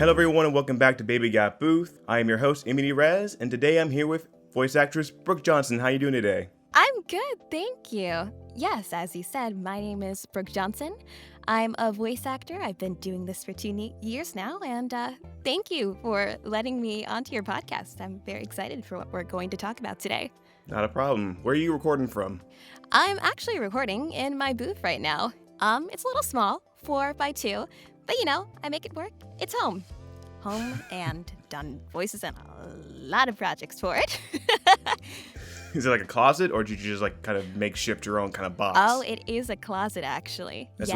Hello everyone and welcome back to Baby Got Booth. I am your host, Emily Rez, and today I'm here with voice actress Brooke Johnson. How you doing today? I'm good, thank you. Yes, as you said, my name is Brooke Johnson. I'm a voice actor. I've been doing this for 2 years now, and thank you for letting me onto your podcast. I'm very excited for what we're going to talk about today. Not a problem. Where are you recording from? I'm actually recording in my booth right now. It's a little small, 4x2, but I make it work. It's home. Home and done voices and a lot of projects for it. Is it like a closet, or did you just like kind of makeshift your own kind of box? Oh, it is a closet, actually. That's yes.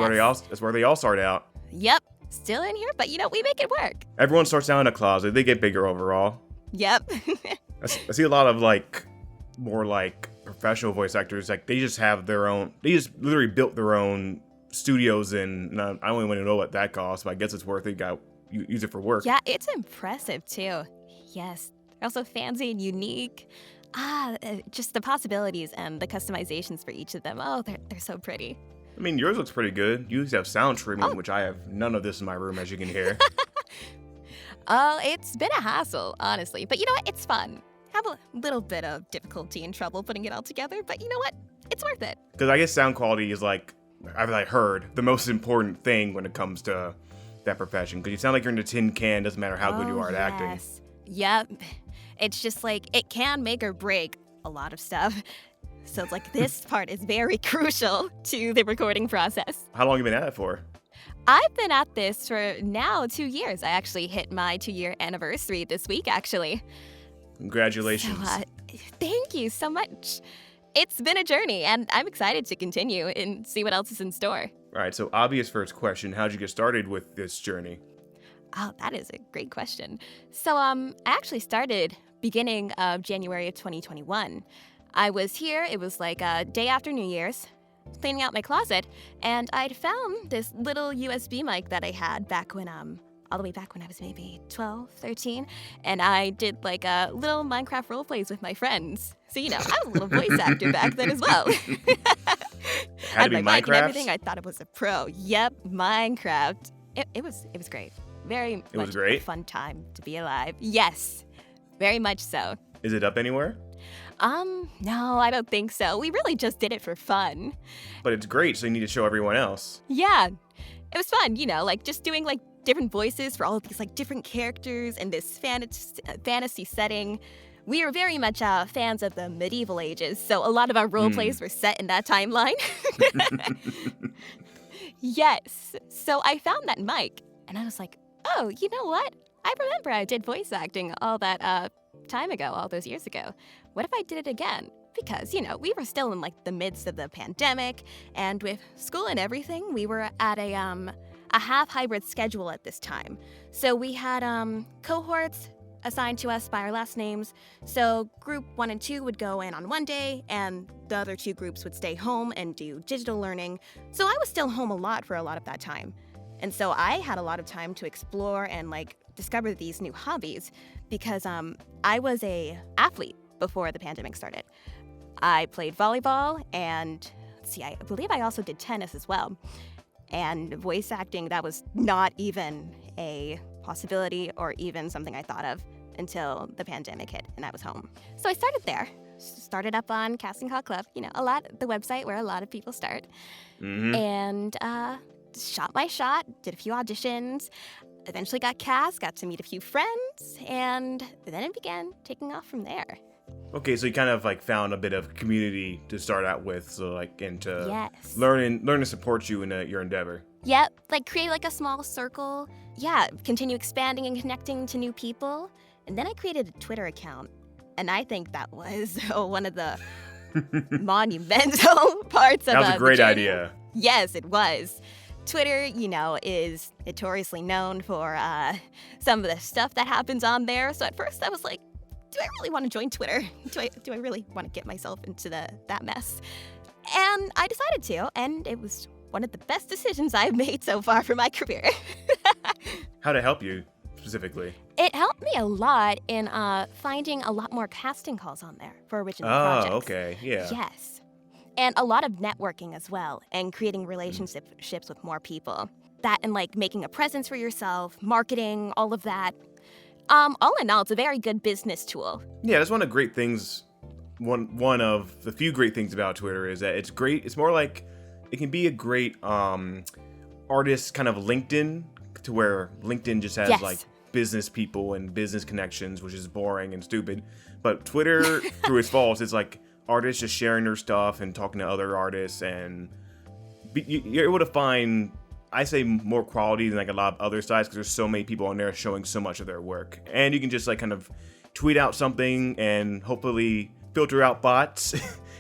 where they all start out. Yep, still in here, but we make it work. Everyone starts out in a closet. They get bigger overall. Yep. I see a lot of more professional voice actors. Like they just have their own. They just literally built their own studios, and I don't even want to know what that costs, but I guess it's worth it. You use it for work. Yeah, it's impressive too. Yes, they're also fancy and unique. Just the possibilities and the customizations for each of them. Oh, they're so pretty. I mean, yours looks pretty good. You have sound trimming, which I have none of this in my room, as you can hear. Oh, it's been a hassle, honestly. But you know what? It's fun. Have a little bit of difficulty and trouble putting it all together, but you know what? It's worth it. Because I guess sound quality is I've heard, the most important thing when it comes to that profession. Because you sound like you're in a tin can, doesn't matter how good you are at acting. Yep. It's just it can make or break a lot of stuff. So it's this part is very crucial to the recording process. How long have you been at it for? I've been at this for now 2 years. I actually hit my 2-year anniversary this week, actually. Congratulations. So, thank you so much. It's been a journey, and I'm excited to continue and see what else is in store. All right, so obvious first question. How'd you get started with this journey? Oh, that is a great question. So, I actually started beginning of January of 2021. I was here, it was a day after New Year's, cleaning out my closet, and I'd found this little USB mic that I had back when, all the way back when I was maybe 12, 13, and I did little Minecraft role plays with my friends. So, I was a little voice actor back then as well. Had to be my mic and Minecraft? everything, I thought it was a pro. Yep, Minecraft. It was great. Very It was much great? a fun time to be alive. Yes, very much so. Is it up anywhere? No, I don't think so. We really just did it for fun. But it's great, so you need to show everyone else. Yeah, it was fun, just doing different voices for all of these different characters in this fantasy setting. We are very much fans of the medieval ages, so a lot of our role plays were set in that timeline. Yes, so I found that mic, and I was like, oh, you know what? I remember I did voice acting all that time ago, all those years ago. What if I did it again? Because, we were still in the midst of the pandemic, and with school and everything, we were at a half hybrid schedule at this time. So we had cohorts assigned to us by our last names. So group 1 and 2 would go in on one day, and the other 2 groups would stay home and do digital learning. So I was still home a lot for a lot of that time. And so I had a lot of time to explore and discover these new hobbies because I was a athlete before the pandemic started. I played volleyball and I believe I also did tennis as well. And voice acting, that was not even a possibility or even something I thought of until the pandemic hit and I was home. So I started there. Started up on Casting Call Club, the website where a lot of people start. Mm-hmm. And shot my shot, did a few auditions, eventually got cast, got to meet a few friends, and then it began taking off from there. Okay, so you kind of found a bit of community to start out with, so and to Yes. learn to support you in your endeavor. Yep, create a small circle. Yeah, continue expanding and connecting to new people. And then I created a Twitter account, and I think that was one of the monumental parts of That was a great the journey. idea. Yes, it was. Twitter, is notoriously known for some of the stuff that happens on there. So at first I was like, do I really want to join Twitter? Do I really want to get myself into that mess? And I decided to, and it was one of the best decisions I've made so far for my career. How to help you specifically? It helped me a lot in finding a lot more casting calls on there for original projects. Oh, okay, yeah. Yes. And a lot of networking as well, and creating relationships with more people. that and like making a presence for yourself, marketing, all of that. All in all, it's a very good business tool. Yeah, that's one of the great things. One of the few great things about Twitter is that it's great. It's more like it can be a great artist kind of LinkedIn, to where LinkedIn just has like business people and business connections, which is boring and stupid. But Twitter, through its faults, it's like artists just sharing their stuff and talking to other artists, and you're able to find, I say, more quality than like a lot of other sites, because there's so many people on there showing so much of their work. And you can just like kind of tweet out something and hopefully filter out bots,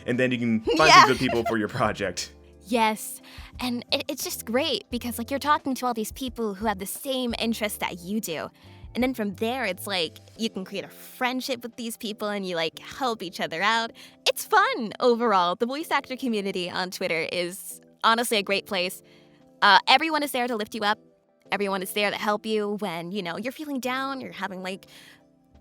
and then you can find some good people for your project. Yes, and it's just great because like you're talking to all these people who have the same interests that you do. And then from there, it's like you can create a friendship with these people and you like help each other out. It's fun overall. The voice actor community on Twitter is honestly a great place. Everyone is there to lift you up. Everyone is there to help you when, you're feeling down, you're having like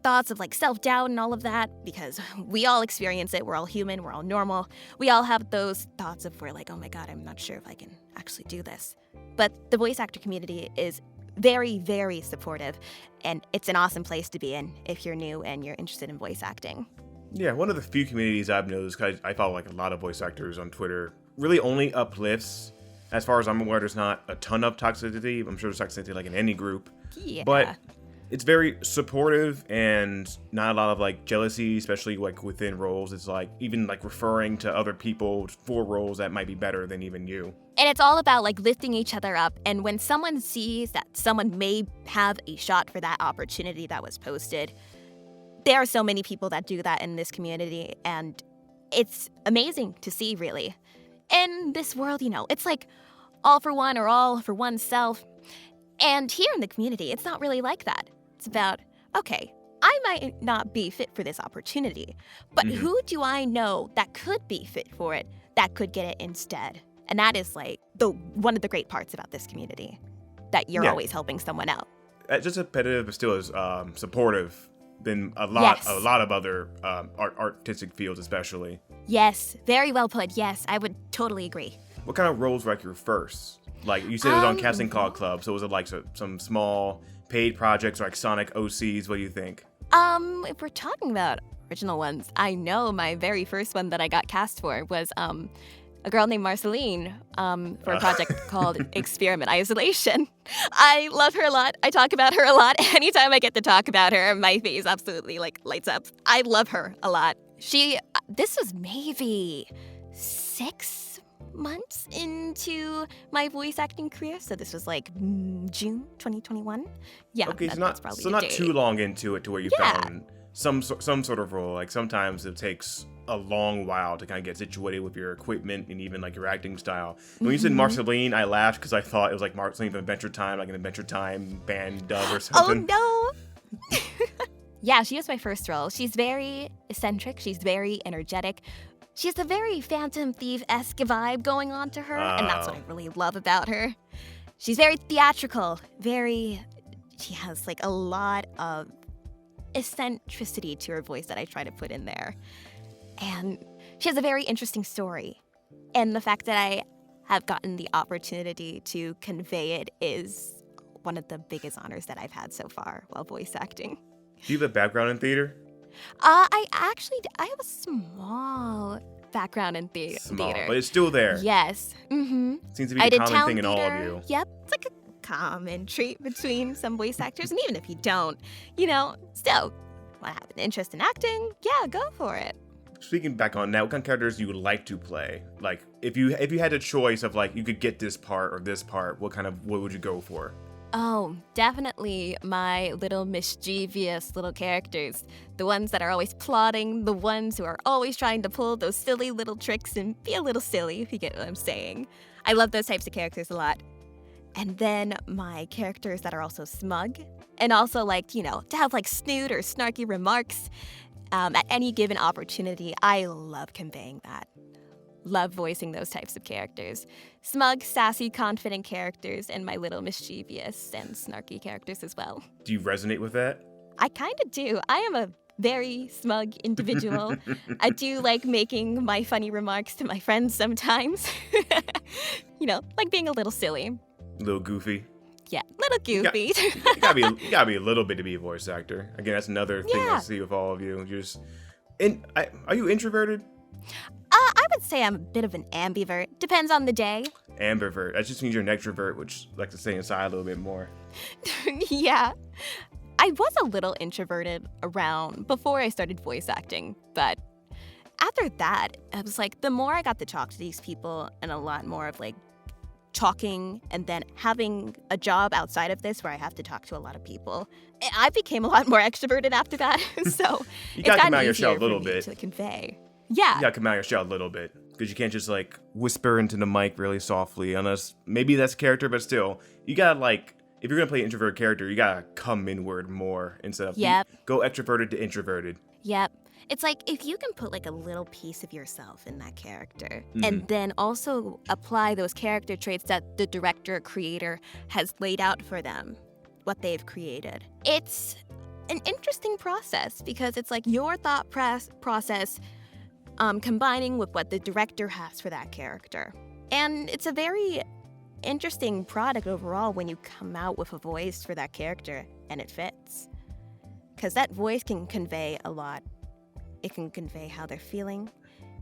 thoughts of like self-doubt and all of that, because we all experience it. We're all human. We're all normal. We all have those thoughts of we're like, oh my God, I'm not sure if I can actually do this. But the voice actor community is very, very supportive, and it's an awesome place to be in if you're new and you're interested in voice acting. Yeah, one of the few communities I've noticed, because I follow like a lot of voice actors on Twitter, really only uplifts. As far as I'm aware, there's not a ton of toxicity. I'm sure there's toxicity like in any group. Yeah. But it's very supportive and not a lot of like jealousy, especially like within roles. It's like even like referring to other people for roles that might be better than even you. And it's all about like lifting each other up. And when someone sees that someone may have a shot for that opportunity that was posted, there are so many people that do that in this community. And it's amazing to see, really. In this world, it's like all for one or all for oneself. And here in the community, it's not really like that. It's about, okay, I might not be fit for this opportunity, but who do I know that could be fit for it, that could get it instead? And that is like one of the great parts about this community, that you're always helping someone out. Just competitive, but still as supportive than a lot of other artistic fields, especially. Yes, very well put. Yes, I would totally agree. What kind of roles were like your first? Like you said, it was on Casting Call Club, so was it like some small paid projects or like Sonic OCs? What do you think? If we're talking about original ones, I know my very first one that I got cast for was a girl named Marceline for a project called Experiment Isolation. I love her a lot. I talk about her a lot. Anytime I get to talk about her, my face absolutely like lights up. I love her a lot. This was maybe 6 months into my voice acting career, so this was like June 2021. Yeah, okay, that's probably so not too long into it to where you found some sort of role. Like sometimes it takes a long while to kind of get situated with your equipment and even like your acting style. When you said Marceline, I laughed because I thought it was like Marceline from Adventure Time, like an Adventure Time band dub or something. Oh no. Yeah, she was my first role. She's very eccentric. She's very energetic. She has a very Phantom Thief-esque vibe going on to her, and that's what I really love about her. She's very theatrical, she has like a lot of eccentricity to her voice that I try to put in there. And she has a very interesting story. And the fact that I have gotten the opportunity to convey it is one of the biggest honors that I've had so far while voice acting. Do you have a background in theater? I have a small background in theater. But it's still there. Yes. Mm-hmm. Seems to be the common thing in all of you. Yep. It's like a common trait between some voice actors. And even if you don't, still want to have an interest in acting, yeah, go for it. Speaking back on that, what kind of characters you would like to play? Like, if you had a choice of like, you could get this part or this part, what would you go for? Oh, definitely my little mischievous little characters. The ones that are always plotting, the ones who are always trying to pull those silly little tricks and be a little silly, if you get what I'm saying. I love those types of characters a lot. And then my characters that are also smug and also like, to have like snoot or snarky remarks at any given opportunity. I love conveying that. Love voicing those types of characters. Smug, sassy, confident characters, and my little mischievous and snarky characters as well. Do you resonate with that? I kind of do. I am a very smug individual. I do like making my funny remarks to my friends sometimes. Like being a little silly. A little goofy. Yeah, little goofy. You gotta be a little bit to be a voice actor. Again, that's another thing I see with all of you. Are you introverted? I would say I'm a bit of an ambivert. Depends on the day. Ambivert. That just means you're an extrovert, which I like to stay inside a little bit more. Yeah. I was a little introverted around before I started voice acting, but after that, I was like, the more I got to talk to these people and a lot more of like talking and then having a job outside of this where I have to talk to a lot of people, I became a lot more extroverted after that. So You it's gotta come gotten out of your easier shell a little for me bit. to convey. Yeah. You gotta come out of your shell a little bit. Because you can't just like whisper into the mic really softly, unless maybe that's character, but still, you gotta like, if you're gonna play an introverted character, you gotta come inward more instead of go extroverted to introverted. Yep. It's like if you can put like a little piece of yourself in that character and then also apply those character traits that the director or creator has laid out for them, what they've created. It's an interesting process because it's like your thought process combining with what the director has for that character. And it's a very interesting product overall when you come out with a voice for that character and it fits. Because that voice can convey a lot. It can convey how they're feeling.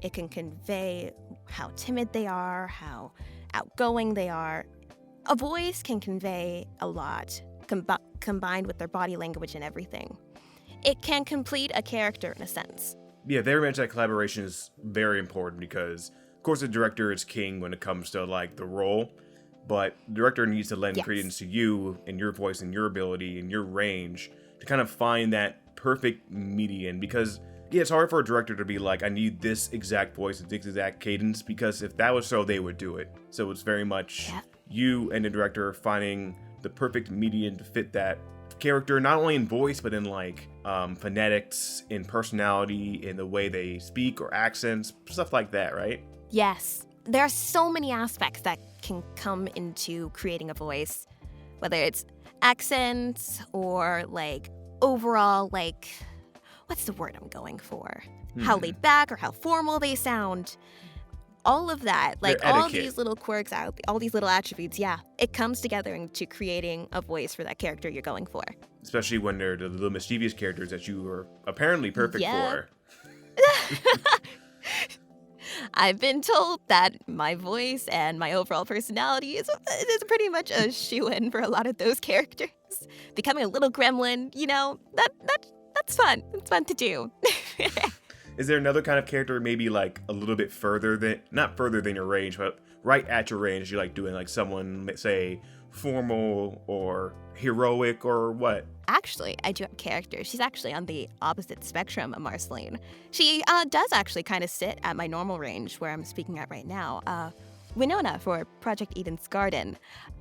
It can convey how timid they are, how outgoing they are. A voice can convey a lot combined with their body language and everything. It can complete a character in a sense. Yeah, very much that collaboration is very important because, of course, the director is king when it comes to like the role, but the director needs to lend credence to you and your voice and your ability and your range to kind of find that perfect median because it's hard for a director to be like, I need this exact voice and this exact cadence because if that was so, they would do it. So it's very much you and the director finding the perfect median to fit that character, not only in voice, but in like phonetics, in personality, in the way they speak or accents, stuff like that, right? Yes. There are so many aspects that can come into creating a voice, whether it's accents or like overall, like, what's the word I'm going for? How laid back or how formal they sound. All of that, like all these little quirks, all these little attributes, it comes together into creating a voice for that character you're going for. Especially when they're the little mischievous characters that you are apparently perfect for. I've been told that my voice and my overall personality is pretty much a shoo-in for a lot of those characters. Becoming a little gremlin, you know, that's fun. It's fun to do. Is there another kind of character maybe like a little bit further than, not further than your range, but right at your range you like doing, like someone, say, formal or heroic or what? Actually, I do have a character. She's actually on the opposite spectrum of Marceline. She does actually kind of sit at my normal range where I'm speaking at right now. Winona for Project Eden's Garden.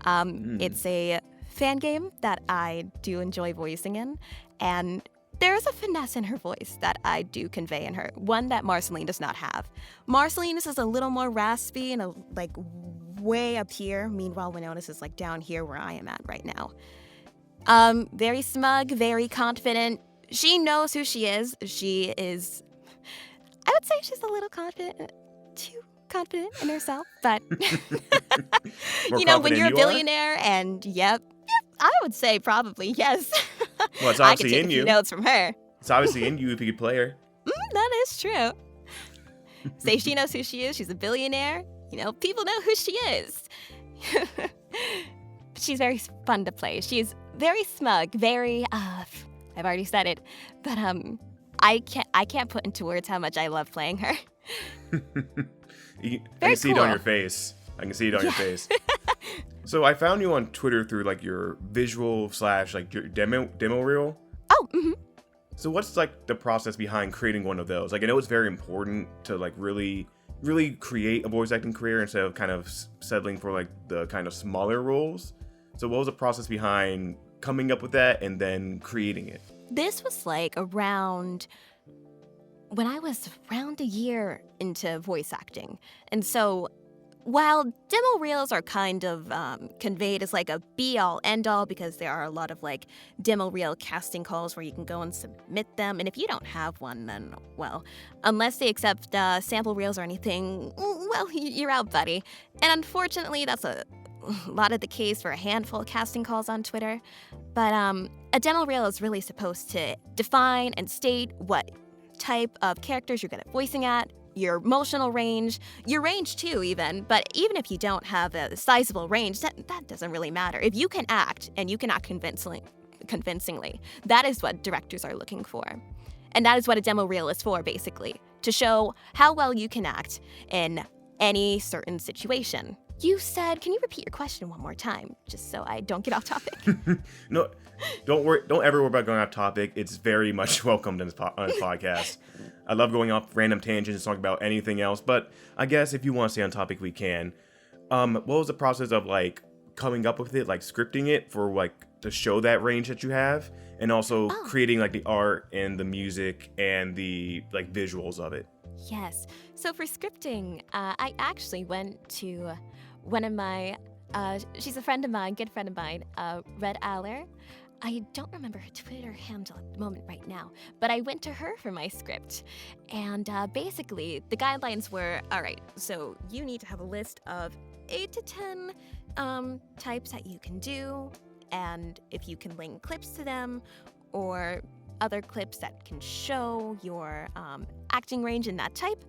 It's a fan game that I do enjoy voicing in, and there's a finesse in her voice that I do convey in her, one that Marceline does not have. Marceline's is a little more raspy and like way up here, meanwhile Winona's is like down here where I am at right now. Very smug, very confident. She knows who she is. She is, I would say she's a little confident, too confident in herself, but you know, when you're a billionaire and I would say probably yes. Well, it's obviously I could take in a you. few notes from her. It's obviously in you if you could play her. That is true. Say she knows who she is. She's a billionaire. You know, people know who she is. She's very fun to play. She's very smug, very, I've already said it, but I can't put into words how much I love playing her. I can see it on your face. I can see it on your face. So I found you on Twitter through like your visual / like your demo reel. Oh, So what's like the process behind creating one of those? Like I know it's very important to like really create a voice acting career instead of kind of settling for like the kind of smaller roles. So what was the process behind coming up with that and then creating it? This was like around when I was around a year into voice acting. And so while demo reels are kind of conveyed as like a be-all, end-all because there are a lot of like demo reel casting calls where you can go and submit them. And if you don't have one, then, well, unless they accept sample reels or anything, well, you're out, buddy. And unfortunately, that's a a lot of the case for a handful of casting calls on Twitter. But a demo reel is really supposed to define and state what type of characters you're good at voicing at, your emotional range, your range too even. But even if you don't have a sizable range, that doesn't really matter. If you can act, and you can act convincingly, that is what directors are looking for. And that is what a demo reel is for, basically, to show how well you can act in any certain situation. You said, can you repeat your question one more time, just so I don't get off topic? No, don't worry. Don't ever worry about going off topic. It's very much welcomed on this podcast. I love going off random tangents and talking about anything else, but I guess if you want to stay on topic, we can. What was the process of like coming up with it, like scripting it for like to show that range that you have, and also creating like the art and the music and the like visuals of it? Yes. So for scripting, I actually went to one of my, she's a friend of mine, good friend of mine, Red Aller. I don't remember her Twitter handle at the moment right now, but I went to her for my script. And basically, the guidelines were, all right, so you need to have a list of 8 to 10 types that you can do, and if you can link clips to them, or other clips that can show your acting range in that type,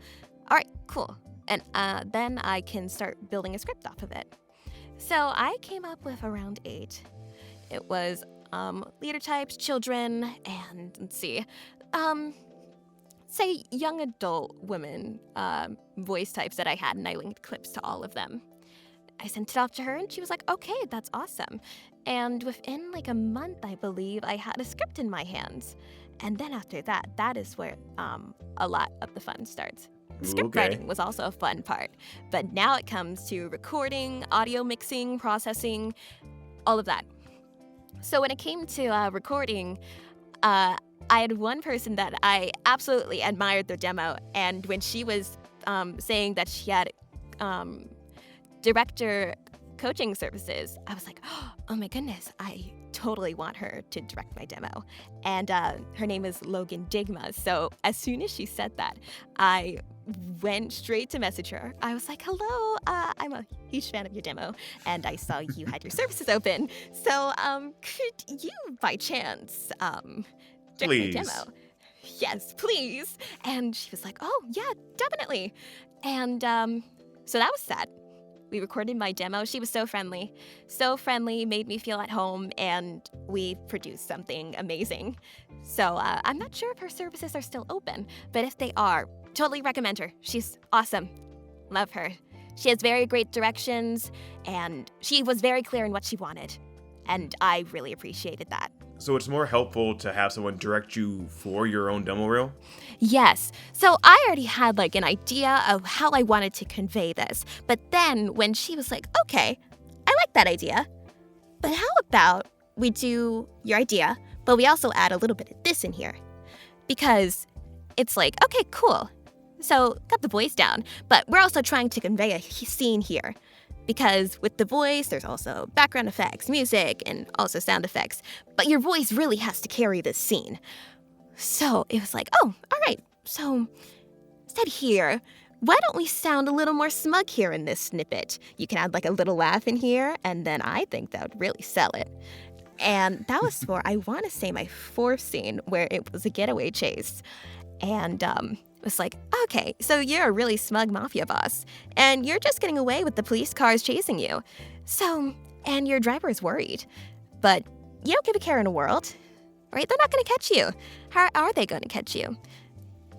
all right, cool. And then I can start building a script off of it. So I came up with around 8. It was leader types, children, and let's see, say young adult women voice types that I had, and I linked clips to all of them. I sent it off to her, and she was like, okay, that's awesome. And within like a month, I believe, I had a script in my hands. And then after that, that is where a lot of the fun starts. Script writing was also a fun part, but now it comes to recording, audio mixing, processing, all of that. So when it came to recording, I had one person that I absolutely admired their demo, and when she was saying that she had director coaching services, I was like, oh my goodness, I totally want her to direct my demo. And her name is Logan Digma. So as soon as she said that, I went straight to message her. I was like, hello, I'm a huge fan of your demo, and I saw you had your services open. So could you, by chance, direct my demo? Yes, please. And she was like, oh, yeah, definitely. And so that was sad. We recorded my demo. She was so friendly, made me feel at home, and we produced something amazing. So I'm not sure if her services are still open, but if they are, totally recommend her. She's awesome. Love her. She has very great directions, and she was very clear in what she wanted, and I really appreciated that. So it's more helpful to have someone direct you for your own demo reel? Yes. So I already had like an idea of how I wanted to convey this. But then when she was like, okay, I like that idea, but how about we do your idea, but we also add a little bit of this in here? Because it's like, okay, cool. So got the voice down, but we're also trying to convey a scene here. Because with the voice, there's also background effects, music, and also sound effects. But your voice really has to carry this scene. So it was like, oh, all right. So instead here, why don't we sound a little more smug here in this snippet? You can add like a little laugh in here, and then I think that would really sell it. And that was for, I want to say, my 4th scene, where it was a getaway chase. And it was like, okay, so you're a really smug mafia boss, and you're just getting away with the police cars chasing you. So, and your driver is worried, but you don't give a care in the world, right? They're not going to catch you. How are they going to catch you?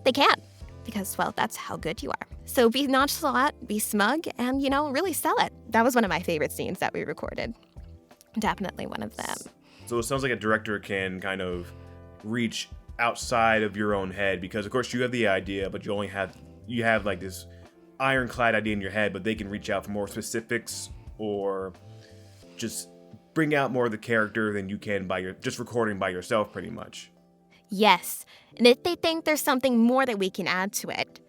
They can't, because, well, that's how good you are. So be nonchalant, be smug, and, really sell it. That was one of my favorite scenes that we recorded. Definitely one of them. So it sounds like a director can kind of reach outside of your own head, because of course you have the idea, but you have like this ironclad idea in your head, but they can reach out for more specifics or just bring out more of the character than you can by just recording by yourself, pretty much. Yes, and if they think there's something more that we can add to it,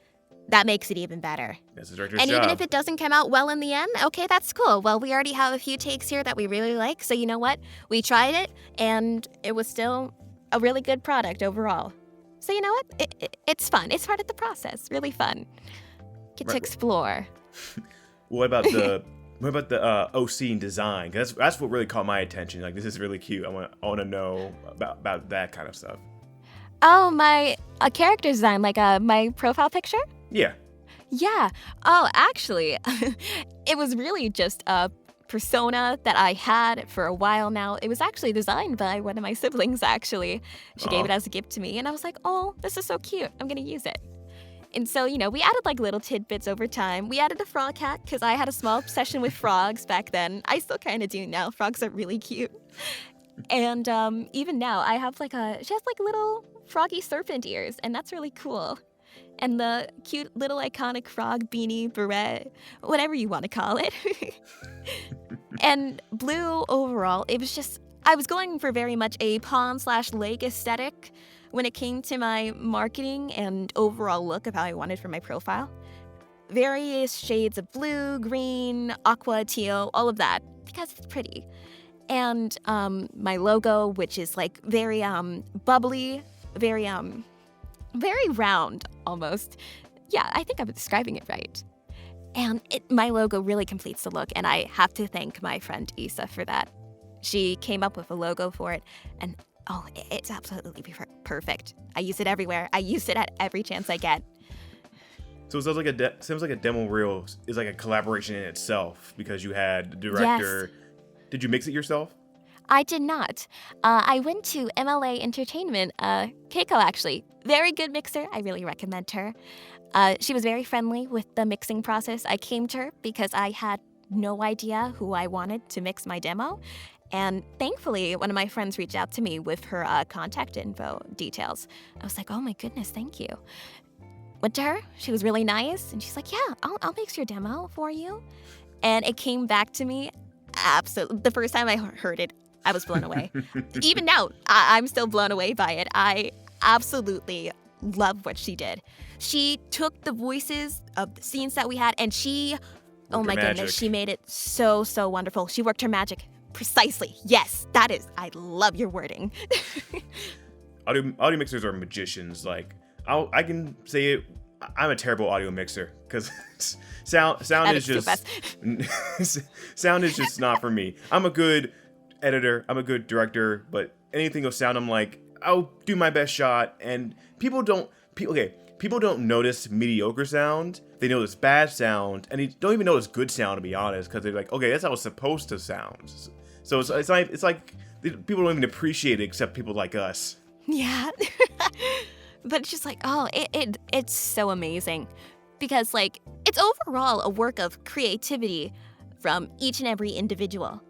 that makes it even better. That's the director's job. And even if it doesn't come out well in the end, okay, that's cool. Well, we already have a few takes here that we really like, so you know what? We tried it, and it was still a really good product overall. So you know what? It's fun. It's part of the process. Really fun. Get to explore. What about the What about the OC and design? 'Cause that's what really caught my attention. Like, this is really cute. I want to know about that kind of stuff. Oh, my character design, like my profile picture? Yeah. Yeah. Oh, actually, it was really just a persona that I had for a while now. It was actually designed by one of my siblings, actually. She gave it as a gift to me, and I was like, oh, this is so cute. I'm going to use it. And so, we added like little tidbits over time. We added a frog hat because I had a small obsession with frogs back then. I still kind of do now. Frogs are really cute. And even now, she has like little froggy serpent ears, and that's really cool. And the cute little iconic frog beanie, beret, whatever you want to call it. And blue overall, I was going for very much a pawn/leg aesthetic when it came to my marketing and overall look of how I wanted for my profile. Various shades of blue, green, aqua, teal, all of that, because it's pretty. And my logo, which is like very bubbly, very round almost. Yeah, I think I'm describing it right. And my logo really completes the look, and I have to thank my friend Issa for that. She came up with a logo for it, and it's absolutely perfect. I use it everywhere. I use it at every chance I get. So it sounds like a demo reel is like a collaboration in itself because you had the director. Yes. Did you mix it yourself? I did not. I went to MLA Entertainment, Keiko actually. Very good mixer. I really recommend her. She was very friendly with the mixing process. I came to her because I had no idea who I wanted to mix my demo. And thankfully, one of my friends reached out to me with her contact info details. I was like, oh my goodness, thank you. Went to her. She was really nice. And she's like, yeah, I'll mix your demo for you. And it came back to me. Absolutely. The first time I heard it, I was blown away. Even now, I'm still blown away by it. I absolutely love what she did. She took the voices of the scenes that we had, and oh my goodness, she made it so, so wonderful. She worked her magic precisely. Yes, I love your wording. Audio mixers are magicians. Like, I can say it. I'm a terrible audio mixer because sound is just sound is just not for me. I'm a good editor. I'm a good director, but anything with sound, I'm like, I'll do my best shot. And people don't notice mediocre sound. They notice bad sound, and they don't even notice good sound, to be honest, because they're like, okay, that's how it's supposed to sound. So it's like people don't even appreciate it except people like us. Yeah. But it's just like, it's so amazing because like it's overall a work of creativity from each and every individual.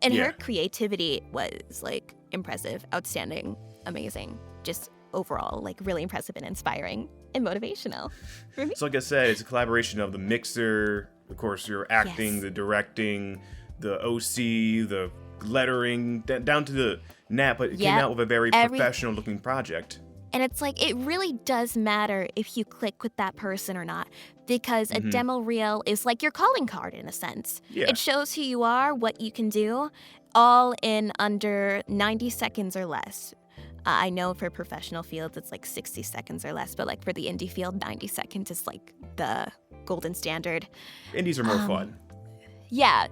And her creativity was like impressive, outstanding, amazing, just overall like really impressive and inspiring and motivational for me. So like I said, it's a collaboration of the mixer, of course, your acting, the directing, the OC, the lettering, down to the nap, but it came out with a very professional looking project. And it's like, it really does matter if you click with that person or not, because a demo reel is like your calling card in a sense. Yeah. It shows who you are, what you can do, all in under 90 seconds or less. I know for professional fields, it's like 60 seconds or less, but like for the indie field, 90 seconds is like the golden standard. Indies are more fun. Yeah.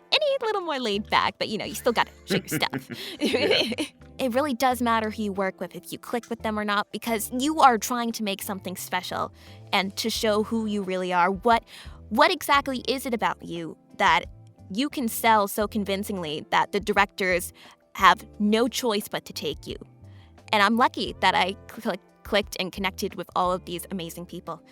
A little more laid back, but you still gotta show your stuff. It really does matter who you work with, if you click with them or not, because you are trying to make something special and to show who you really are. What exactly is it about you that you can sell so convincingly that the directors have no choice but to take you? And I'm lucky that I clicked and connected with all of these amazing people.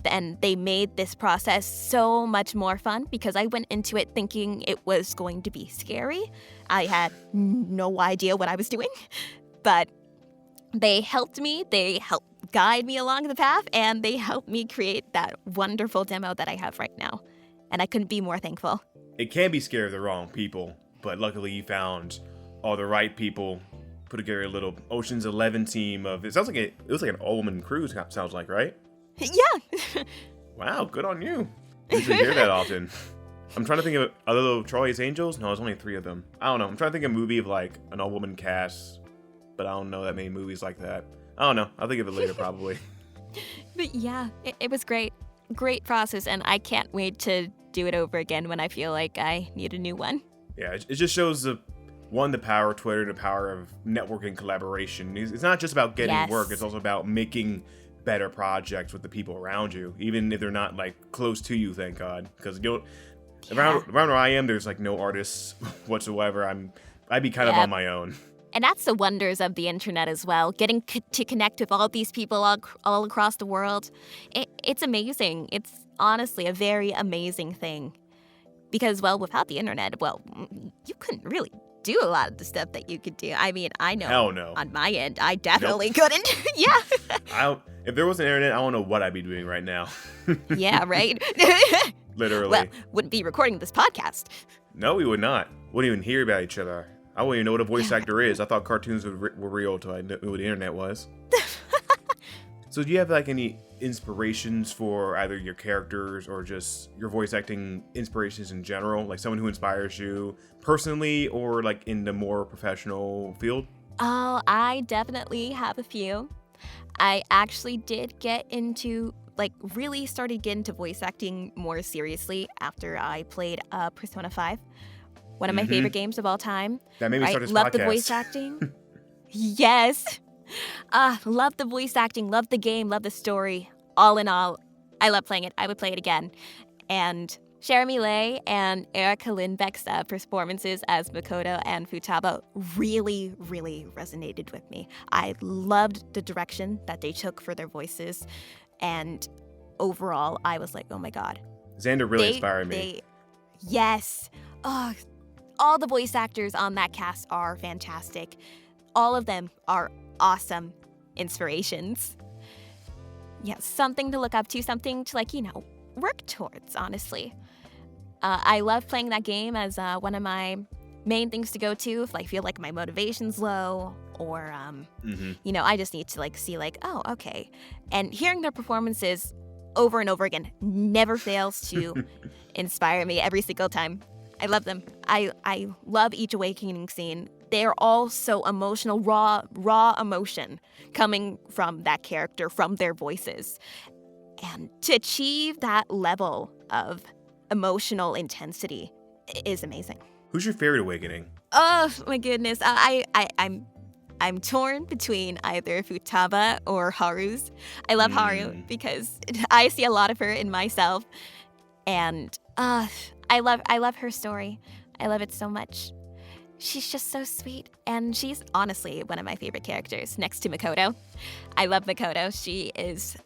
And they made this process so much more fun because I went into it thinking it was going to be scary. I had no idea what I was doing, but they helped me. They helped guide me along the path, and they helped me create that wonderful demo that I have right now. And I couldn't be more thankful. It can be scary of the wrong people, but luckily you found all the right people. Put together a little Ocean's 11 team of. It was like an all-woman crew. Sounds like, right? Yeah. Wow, good on you. You usually hear that often. I'm trying to think of other little Charlie's Angels. No, there's only 3 of them. I don't know. I'm trying to think of a movie of like an all-woman cast, but I don't know that many movies like that. I don't know. I'll think of it later probably. But yeah, it was great. Great process, and I can't wait to do it over again when I feel like I need a new one. Yeah, it just shows the power of Twitter, the power of networking collaboration. It's not just about getting work, it's also about making better projects with the people around you, even if they're not like close to you, thank God. Because around where I am, there's like no artists whatsoever. I'd be kind of on my own. And that's the wonders of the internet as well, getting to connect with all these people all across the world. It's amazing. It's honestly a very amazing thing. Because, well, without the internet, well, you couldn't really do a lot of the stuff that you could do. I mean, I know Hell no. On my end, I definitely couldn't. Yeah. If there was an internet, I don't know what I'd be doing right now. Yeah, right? Literally. Well, wouldn't be recording this podcast. No, we would not. Wouldn't even hear about each other. I wouldn't even know what a voice actor is. I thought cartoons were real until I knew what the internet was. So do you have like any inspirations for either your characters or just your voice acting inspirations in general? Like someone who inspires you personally or like in the more professional field? Oh, I definitely have a few. I actually did really started getting into voice acting more seriously after I played Persona 5. One of my favorite games of all time. That made me start this Love podcast. the voice acting. Yes. Love the voice acting, love the game, love the story. All in all, I love playing it. I would play it again. And Jeremy Lay and Erica Lindbeck's performances as Makoto and Futaba really, really resonated with me. I loved the direction that they took for their voices. And overall, I was like, oh my God. Xander really inspired me. Yes. All the voice actors on that cast are fantastic. All of them are awesome inspirations. Yeah, something to look up to, something to work towards, honestly. I love playing that game as one of my main things to go to if I feel like my motivation's low or, I just need to see oh, okay. And hearing their performances over and over again never fails to inspire me every single time. I love them. I love each awakening scene. They're all so emotional, raw emotion coming from that character, from their voices. And to achieve that level of emotional intensity is amazing. Who's your favorite awakening? Oh my goodness. I'm torn between either Futaba or Haru's. I love Haru because I see a lot of her in myself. And I love her story. I love it so much. She's just so sweet, and she's honestly one of my favorite characters next to Makoto. I love Makoto. She is...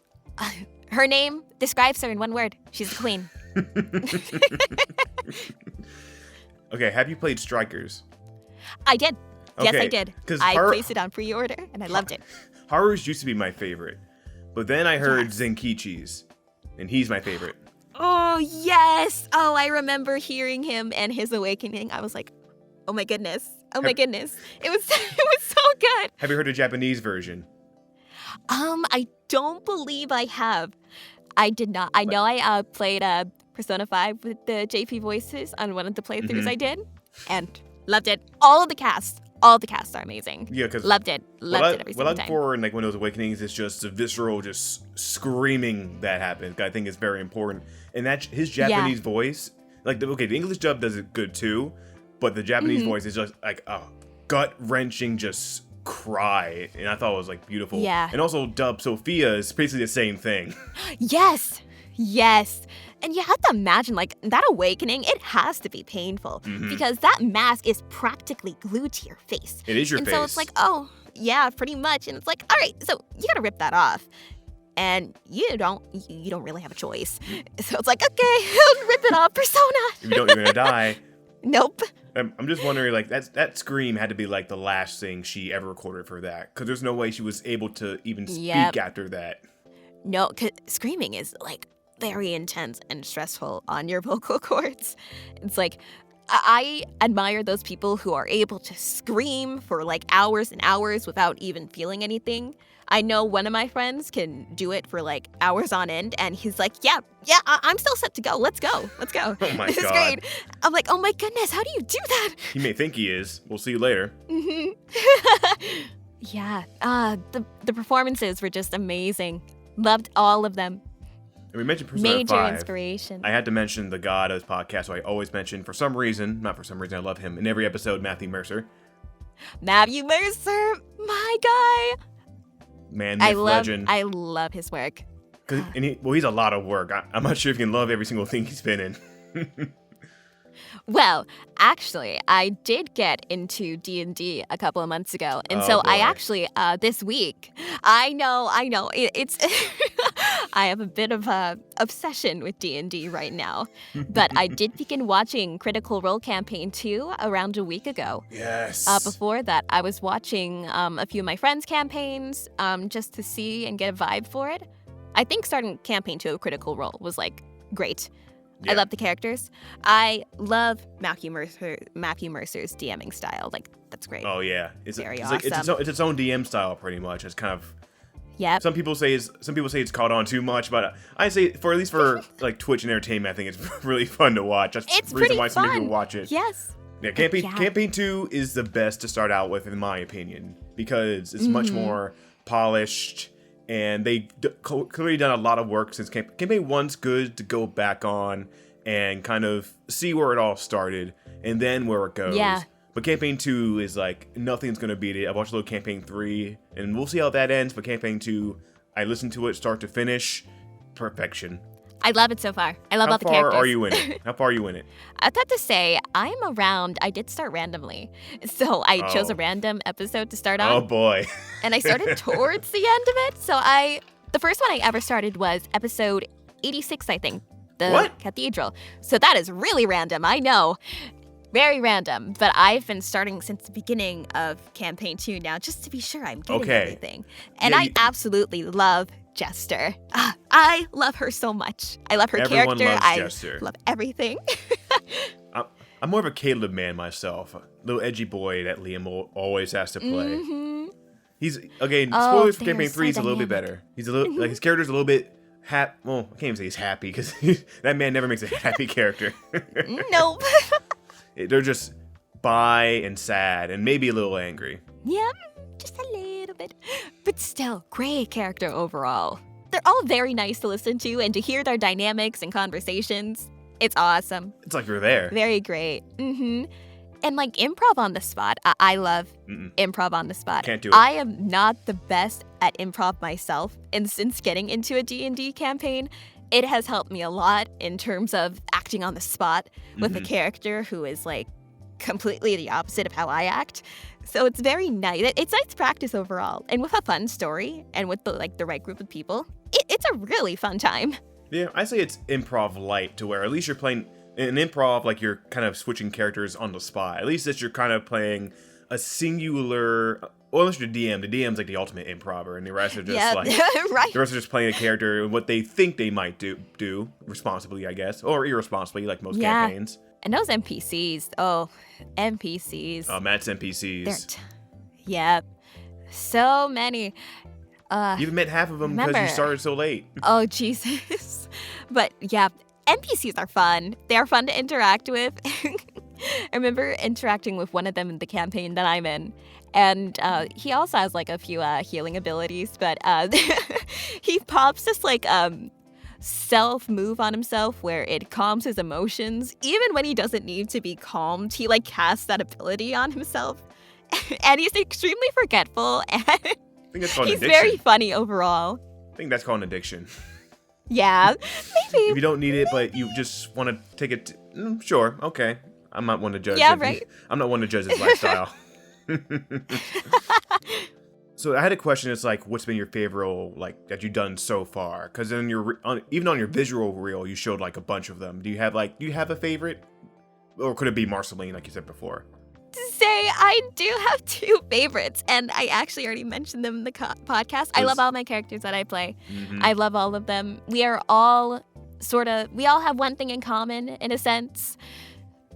her name describes her in one word. She's the queen. Okay, have you played Strikers? I did. Okay, yes, I did. I placed it on pre-order, and I loved it. Haru's used to be my favorite, but then I heard Zenkichi's, and he's my favorite. Oh, yes. Oh, I remember hearing him and his awakening. I was like, oh my goodness. Oh my goodness. It was so good. Have you heard the Japanese version? I don't believe I have. I did not. I know I played Persona 5 with the JP voices on one of the playthroughs I did, and loved it. All the casts are amazing. Yeah, because loved it every single time. What I look for in one of those awakenings is just the visceral, just screaming that happens. I think it's very important, and that his Japanese voice, the English dub does it good too, but the Japanese voice is just like a gut wrenching, just cry, and I thought it was beautiful. Yeah, and also dub Sophia is basically the same thing. Yes. And you have to imagine, that awakening, it has to be painful because that mask is practically glued to your face. It is your face. And so it's oh, yeah, pretty much. And it's all right, so you gotta rip that off. And you don't really have a choice. So it's okay, rip it off, Persona. If you don't, you're gonna die. Nope. I'm just wondering, that scream had to be the last thing she ever recorded for that, because there's no way she was able to even speak after that. No, 'cause screaming is very intense and stressful on your vocal cords. It's I admire those people who are able to scream for hours and hours without even feeling anything. I know one of my friends can do it for hours on end, and he's yeah, I'm still set to go. Let's go. Oh my This is God. great. I'm oh my goodness, how do you do that? He may think he is. We'll see you later. Yeah, the performances were just amazing. Loved all of them. And we mentioned Persona Major 5. inspiration. I had to mention the god of this podcast, so I always mention, not for some reason, I love him in every episode, Matthew Mercer. Matthew Mercer, my guy. Man, myth, legend. I love his work. He's a lot of work. I'm not sure if you can love every single thing he's been in. Well, actually, I did get into D&D a couple of months ago. And so boy. I actually, this week, I know, it's, I have a bit of a obsession with D&D right now. But I did begin watching Critical Role Campaign 2 around a week ago. Yes. Before that, I was watching a few of my friends' campaigns just to see and get a vibe for it. I think starting Campaign 2 of Critical Role was, like, great. Yeah. I love the characters. I love Matthew Mercer's DMing style. Like, that's great. Oh yeah, Very it's awesome. it's its own DM style pretty much. It's kind of Yep. some people say it's caught on too much, but I say at least for like Twitch and entertainment, I think it's really fun to watch. That's It's the reason pretty why some fun. people watch it. Yes. Yeah, Campaign 2 is the best to start out with, in my opinion, because it's much more polished, and they clearly done a lot of work since Campaign 1's good to go back on and kind of see where it all started, and then where it goes. Yeah. But Campaign 2 is like, nothing's going to beat it. I've watched a little Campaign 3, and we'll see how that ends, but Campaign 2, I listened to it start to finish, perfection. I love it so far. I love all the How far characters. are you in it? How far are you in it? I'd have to say, I did start randomly. So I chose a random episode to start on. Oh boy. And I started towards the end of it. So the first one I ever started was episode 86, I think. The What? Cathedral. So that is really random, I know. Very random. But I've been starting since the beginning of Campaign 2 now, just to be sure I'm getting everything. And Yeah, I absolutely love Jester. I love her so much. I love her Everyone character. loves Jester. I love everything. I'm more of a Caleb man myself. A little edgy boy that Liam always has to play. Mm-hmm. He's, again, spoilers for they're Campaign 3, he's so a little bit dynamic. better. He's a little, like, his character's a little bit well, I can't even say he's happy, because that man never makes a happy character. Nope. They're just bi and sad, and maybe a little angry. Yeah, just a little bit. But still, great character overall. They're all very nice to listen to and to hear their dynamics and conversations. It's awesome. It's like you're there. Very great. And like improv on the spot. I love improv on the spot. Can't do it. I am not the best at improv myself. And since getting into a D&D campaign, it has helped me a lot in terms of acting on the spot with a character who is like completely the opposite of how I act. So it's very nice. It's nice practice overall. And with a fun story and with the right group of people, it's a really fun time. Yeah, I say it's improv light, to where at least you're playing in improv, like you're kind of switching characters on the spot. At least that you're kind of playing a singular, well, unless you're DM. The DM's like the ultimate improver, and the rest are just like right. the rest are just playing a character and what they think they might do responsibly, I guess, or irresponsibly, like most campaigns. And those NPCs, NPCs. Oh, Matt's NPCs. Yep. So many. You haven't met half of them because you started so late. Oh, Jesus. But yeah, NPCs are fun. They are fun to interact with. I remember interacting with one of them in the campaign that I'm in. And he also has like a few healing abilities, but he pops this like self move on himself where it calms his emotions. Even when he doesn't need to be calmed, he like casts that ability on himself. And he's extremely forgetful, and I think that's called he's addiction. very funny overall. I think that's called an addiction. Yeah, maybe. If you don't need it, but you just want to take it, sure, okay. I'm not one to judge. Yeah, right. I'm not one to judge his lifestyle. So I had a question. It's like, what's been your favorite, like, that you've done so far? Because in even on your visual reel, you showed like a bunch of them. Do you have a favorite, or could it be Marceline, like you said before? To say I do have two favorites, and I actually already mentioned them in the podcast. I love all my characters that I play. I love all of them. We are all we all have one thing in common in a sense.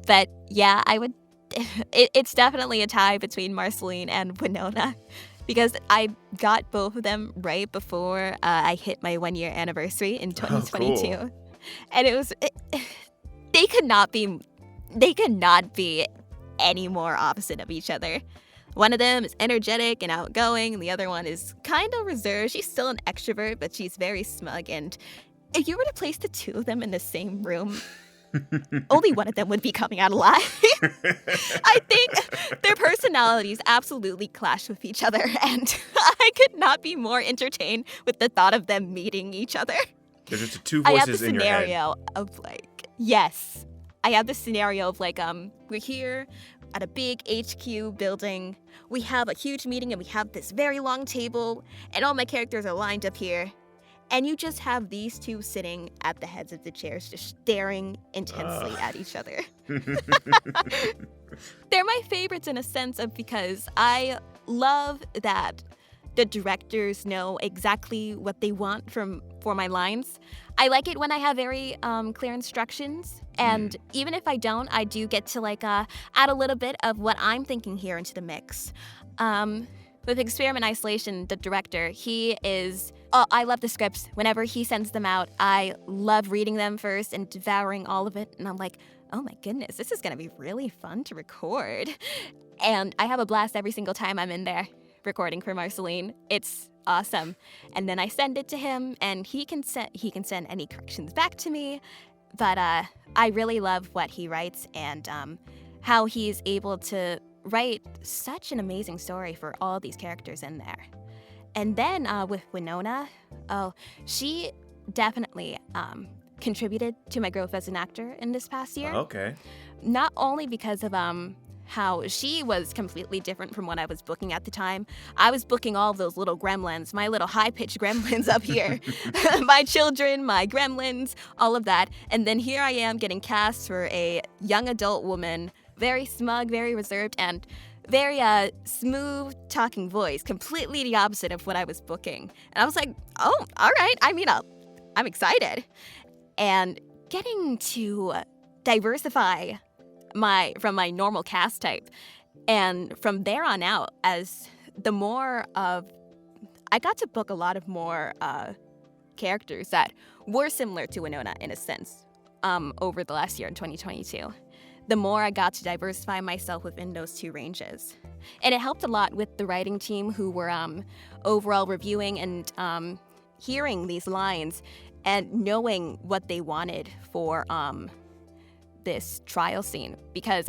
But yeah, it's definitely a tie between Marceline and Winona, because I got both of them right before I hit my 1-year anniversary in 2022. Oh, cool. And it was, they could not be any more opposite of each other. One of them is energetic and outgoing, and the other one is kind of reserved. She's still an extrovert, but she's very smug and if you were to place the two of them in the same room, only one of them would be coming out alive. I think their personalities absolutely clash with each other, and I could not be more entertained with the thought of them meeting each other. There's just two I have the voices in your head. scenario of like, yes, I have the scenario of like, we're here at a big HQ building. We have a huge meeting and we have this very long table, and all my characters are lined up here. And you just have these two sitting at the heads of the chairs, just staring intensely at each other. They're my favorites in a sense of because I love that the directors know exactly what they want for my lines. I like it when I have very clear instructions, and even if I don't, I do get to like add a little bit of what I'm thinking here into the mix. With Experiment Isolation, the director, he is. I love the scripts. Whenever he sends them out, I love reading them first and devouring all of it. And I'm like, oh my goodness, this is gonna be really fun to record. And I have a blast every single time I'm in there recording for Marceline. It's awesome. And then I send it to him, and he can send any corrections back to me. But I really love what he writes and how he's able to write such an amazing story for all these characters in there. And then with Winona, she definitely contributed to my growth as an actor in this past year. Okay. Not only because of how she was completely different from what I was booking at the time. I was booking all of those little gremlins, my little high-pitched gremlins up here. My children, my gremlins, all of that. And then here I am getting cast for a young adult woman, very smug, very reserved, and very smooth talking voice, completely the opposite of what I was booking. And I was like, oh, all right. I mean, I'm excited. And getting to diversify from my normal cast type. And from there on out, as the more of, I got to book a lot of more characters that were similar to Winona in a sense over the last year in 2022. The more I got to diversify myself within those two ranges. And it helped a lot with the writing team who were overall reviewing and hearing these lines and knowing what they wanted for this trial scene. Because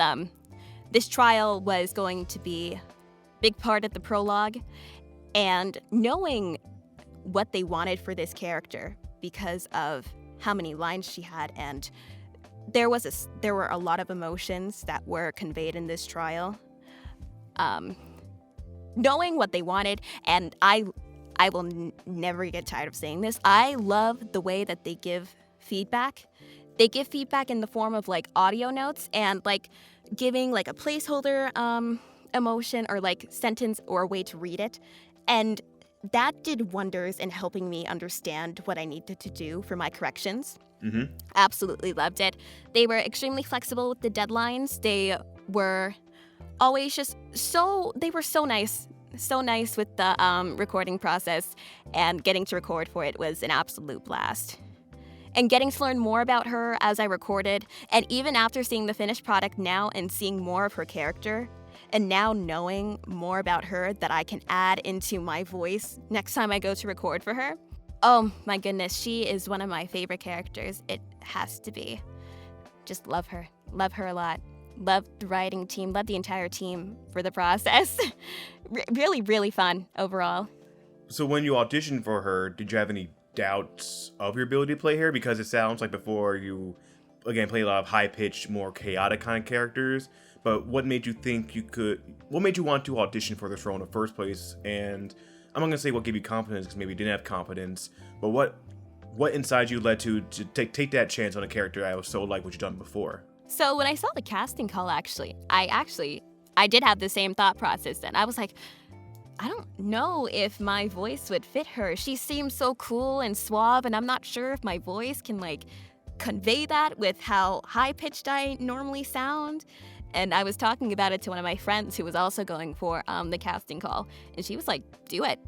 this trial was going to be a big part of the prologue, and knowing what they wanted for this character because of how many lines she had, and there were a lot of emotions that were conveyed in this trial. Knowing what they wanted, and I will never get tired of saying this, I love the way that they give feedback. They give feedback in the form of like audio notes and like giving like a placeholder emotion or like sentence or a way to read it. And that did wonders in helping me understand what I needed to do for my corrections. Mm-hmm. Absolutely loved it. They were extremely flexible with the deadlines. They were always just so nice. So nice with the recording process, and getting to record for it was an absolute blast. And getting to learn more about her as I recorded, and even after seeing the finished product now and seeing more of her character, and now knowing more about her that I can add into my voice next time I go to record for her. Oh my goodness, she is one of my favorite characters. It has to be. Just love her. Love her a lot. Love the writing team. Love the entire team for the process. Really, really fun overall. So when you auditioned for her, did you have any doubts of your ability to play her? Because it sounds like before you, again, play a lot of high-pitched, more chaotic kind of characters. But what made you think you could... What made you want to audition for this role in the first place? And I'm not going to say what gave you confidence, because maybe you didn't have confidence. But what inside you led to take that chance on a character that was so like what you've done before? So when I saw the casting call, I did have the same thought process then. I was like, I don't know if my voice would fit her. She seems so cool and suave, and I'm not sure if my voice can like convey that with how high-pitched I normally sound. And I was talking about it to one of my friends who was also going for the casting call, and she was like, do it.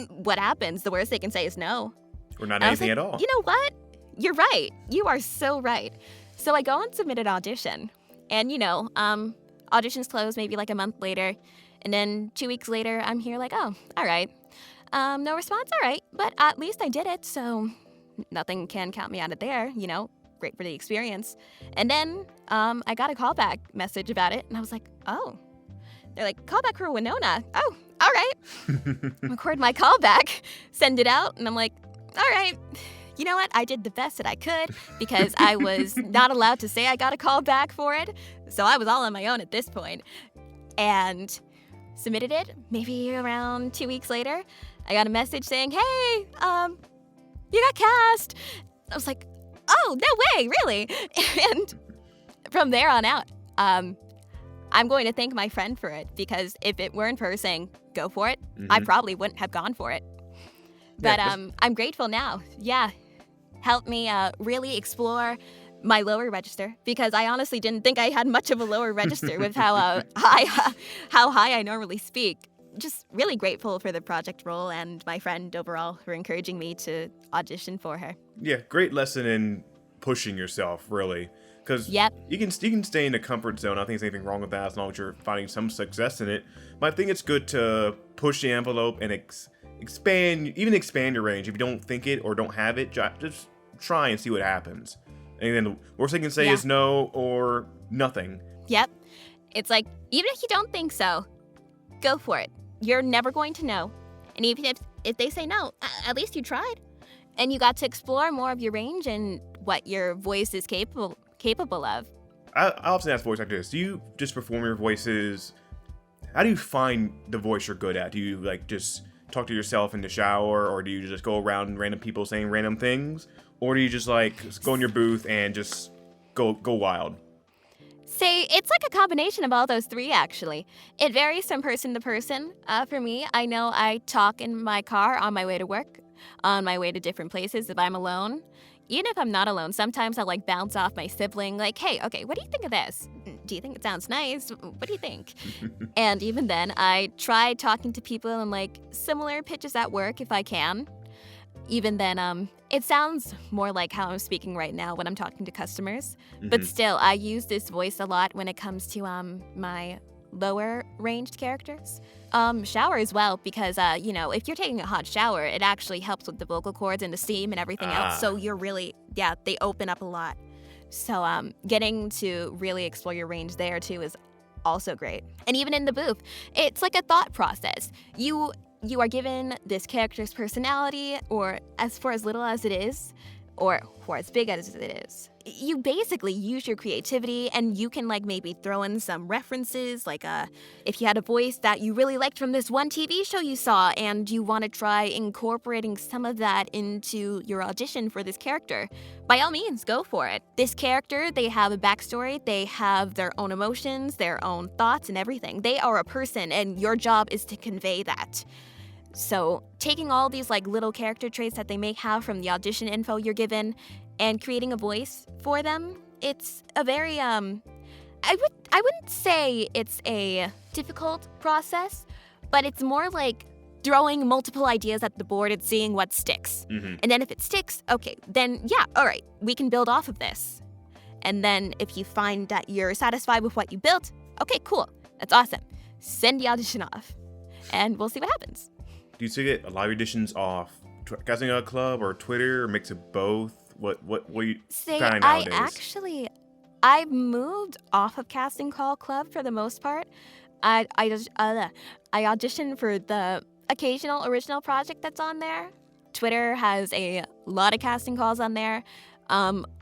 What happens? The worst they can say is no. Or not anything at all. You know what? You're right. You are so right. So I go and submit an audition. And, auditions close maybe like a month later. And then 2 weeks later, I'm here like, oh, all right. No response, all right. But at least I did it, so nothing can count me out of there, great for the experience. And then I got a callback message about it, and I was like, oh. They're like, callback for Winona. Oh, all right. Record my callback, send it out, and I'm like, all right. You know what? I did the best that I could because I was not allowed to say I got a call back for it. So I was all on my own at this point. And submitted it. Maybe around 2 weeks later, I got a message saying, hey, you got cast. I was like, oh, no way, really? And from there on out, I'm going to thank my friend for it because if it weren't for her saying, go for it, I probably wouldn't have gone for it. But I'm grateful now. Yeah. Helped me really explore my lower register because I honestly didn't think I had much of a lower register with how high I normally speak. Just really grateful for the project role and my friend overall for encouraging me to audition for her. Yeah, great lesson in pushing yourself, really. Because you can stay in a comfort zone. I don't think there's anything wrong with that as long as you're finding some success in it. But I think it's good to push the envelope and expand your range. If you don't think it or don't have it, just try and see what happens. And then the worst thing you can say is no or nothing. Yep. It's like, even if you don't think so, go for it. You're never going to know. And even if they say no, at least you tried. And you got to explore more of your range and what your voice is capable of. I often ask voice actors, do you just perform your voices? How do you find the voice you're good at? Do you just talk to yourself in the shower, or do you just go around random people saying random things? Or do you just go in your booth and just go wild? Say, it's like a combination of all those three, actually. It varies from person to person. For me, I know I talk in my car on my way to work, on my way to different places if I'm alone. Even if I'm not alone, sometimes I'll bounce off my sibling, hey, okay, what do you think of this? Do you think it sounds nice? What do you think? And even then, I try talking to people in similar pitches at work if I can. Even then, it sounds more like how I'm speaking right now when I'm talking to customers. But still, I use this voice a lot when it comes to my lower ranged characters. Shower as well, because, if you're taking a hot shower, it actually helps with the vocal cords and the steam and everything else. So you're really, they open up a lot. So getting to really explore your range there, too, is also great. And even in the booth, it's like a thought process. You are given this character's personality, or for as little as it is, or for as big as it is. You basically use your creativity, and you can maybe throw in some references, if you had a voice that you really liked from this one TV show you saw, and you want to try incorporating some of that into your audition for this character, by all means, go for it. This character, they have a backstory, they have their own emotions, their own thoughts and everything. They are a person, and your job is to convey that. So taking all these little character traits that they may have from the audition info you're given and creating a voice for them, it's a very I wouldn't say it's a difficult process, but it's more like throwing multiple ideas at the board and seeing what sticks. And then if it sticks, okay, then all right, we can build off of this. And then if you find that you're satisfied with what you built, okay, cool, that's awesome. Send the audition off, and we'll see what happens. Do you still get live auditions off Casting Club or Twitter, or mix of both? What you find nowadays? I've moved off of Casting Call Club for the most part. I audition for the occasional original project that's on there. Twitter has a lot of casting calls on there.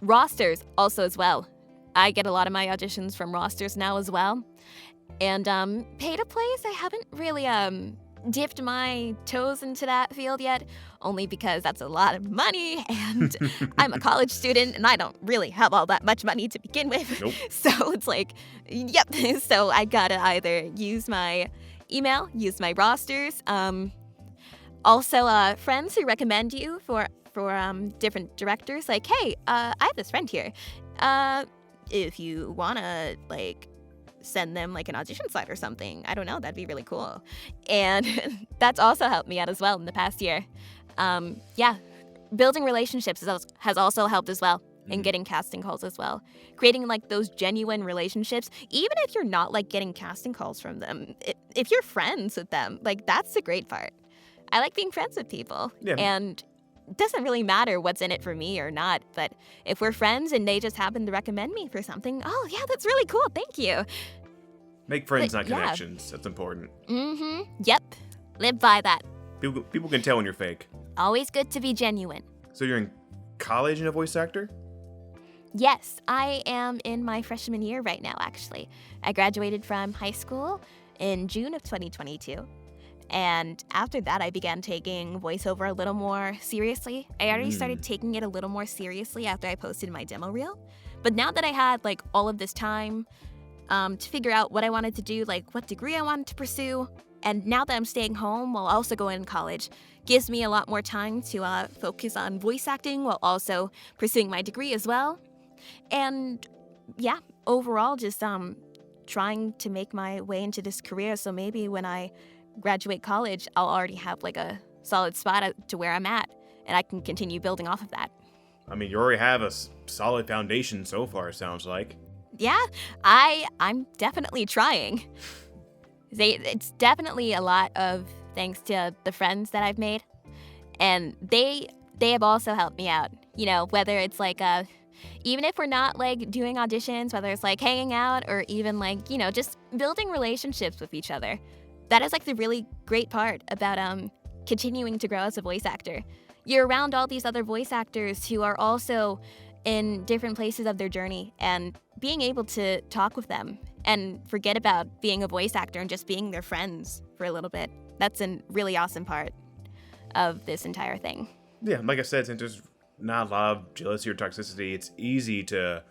Rosters also as well. I get a lot of my auditions from rosters now as well. And pay to plays, I haven't really dipped my toes into that field yet, only because that's a lot of money, and I'm a college student, and I don't really have all that much money to begin with. Nope. So it's yep. So I gotta either use my email, use my rosters. Also, friends who recommend you for different directors, hey, I have this friend here. If you wanna send them an audition slide or something. I don't know, that'd be really cool. And that's also helped me out as well in the past year. Building relationships has also helped as well in getting casting calls as well. Creating those genuine relationships, even if you're not getting casting calls from them. If you're friends with them, that's the great part. I like being friends with people. Yeah. And doesn't really matter what's in it for me or not, but if we're friends and they just happen to recommend me for something, oh yeah, that's really cool, thank you. Make friends, But, not yeah. connections. That's important. Yep, live by that. People can tell when you're fake. Always good to be genuine. So you're in college and a voice actor? Yes, I am in my freshman year right now, actually. I graduated from high school in June of 2022. And after that, I began taking voiceover a little more seriously. I already started taking it a little more seriously after I posted my demo reel. But now that I had like all of this time to figure out what I wanted to do, like what degree I wanted to pursue, and now that I'm staying home while also going to college, gives me a lot more time to focus on voice acting while also pursuing my degree as well. And yeah, overall, just trying to make my way into this career. So maybe when I graduate college, I'll already have like a solid spot to where I'm at, and I can continue building off of that. I mean, you already have a solid foundation so far, it sounds like. Yeah, I'm definitely trying. It's definitely a lot of thanks to the friends that I've made, and they have also helped me out. You know, whether it's like even if we're not like doing auditions, whether it's like hanging out or even like, you know, just building relationships with each other. That is like the really great part about continuing to grow as a voice actor. You're around all these other voice actors who are also in different places of their journey, and being able to talk with them and forget about being a voice actor and just being their friends for a little bit. That's a really awesome part of this entire thing. Yeah, like I said, since there's not a lot of jealousy or toxicity, it's easy to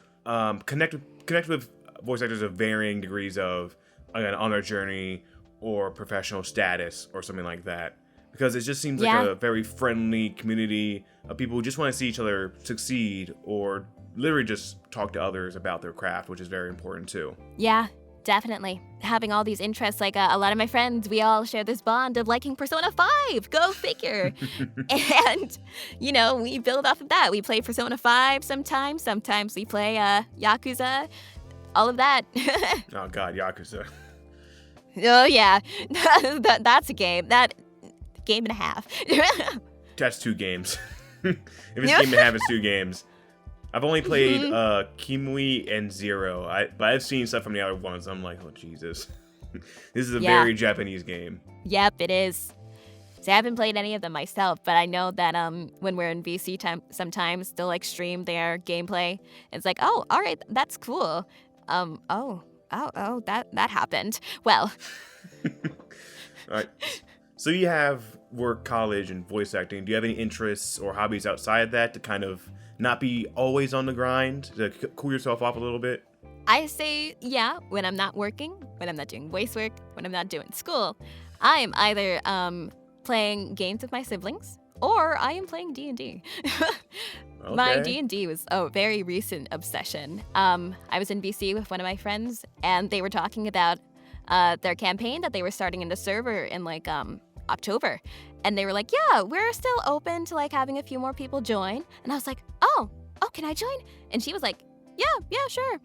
connect with voice actors of varying degrees of, again, on their journey or professional status or something like that. Because it just seems like a very friendly community of people who just want to see each other succeed or literally just talk to others about their craft, which is very important too. Yeah, definitely. Having all these interests, like a lot of my friends, we all share this bond of liking Persona 5. Go figure. And, you know, we build off of that. We play Persona 5 sometimes. Sometimes we play Yakuza. All of that. Oh God, Yakuza. Oh, yeah. That's a game. That game and a half. That's 2 games. If it's a game and a half, it's 2 games. I've only played Kimui and Zero, but I've seen stuff from the other ones. I'm like, oh Jesus, this is a very Japanese game. Yep, it is. So I haven't played any of them myself, but I know that when we're in VC time, sometimes they'll like stream their gameplay. It's like, oh, all right, that's cool. That happened. Well. All right. So you have work, college, and voice acting. Do you have any interests or hobbies outside that to kind of not be always on the grind, to cool yourself off a little bit? I say, yeah, when I'm not working, when I'm not doing voice work, when I'm not doing school, I am either playing games with my siblings or I am playing D&D. Okay. My D&D was a very recent obsession. I was in BC with one of my friends, and they were talking about their campaign that they were starting in the server in like October. And they were like, yeah, we're still open to like having a few more people join. And I was like, oh, can I join? And she was like, yeah, sure.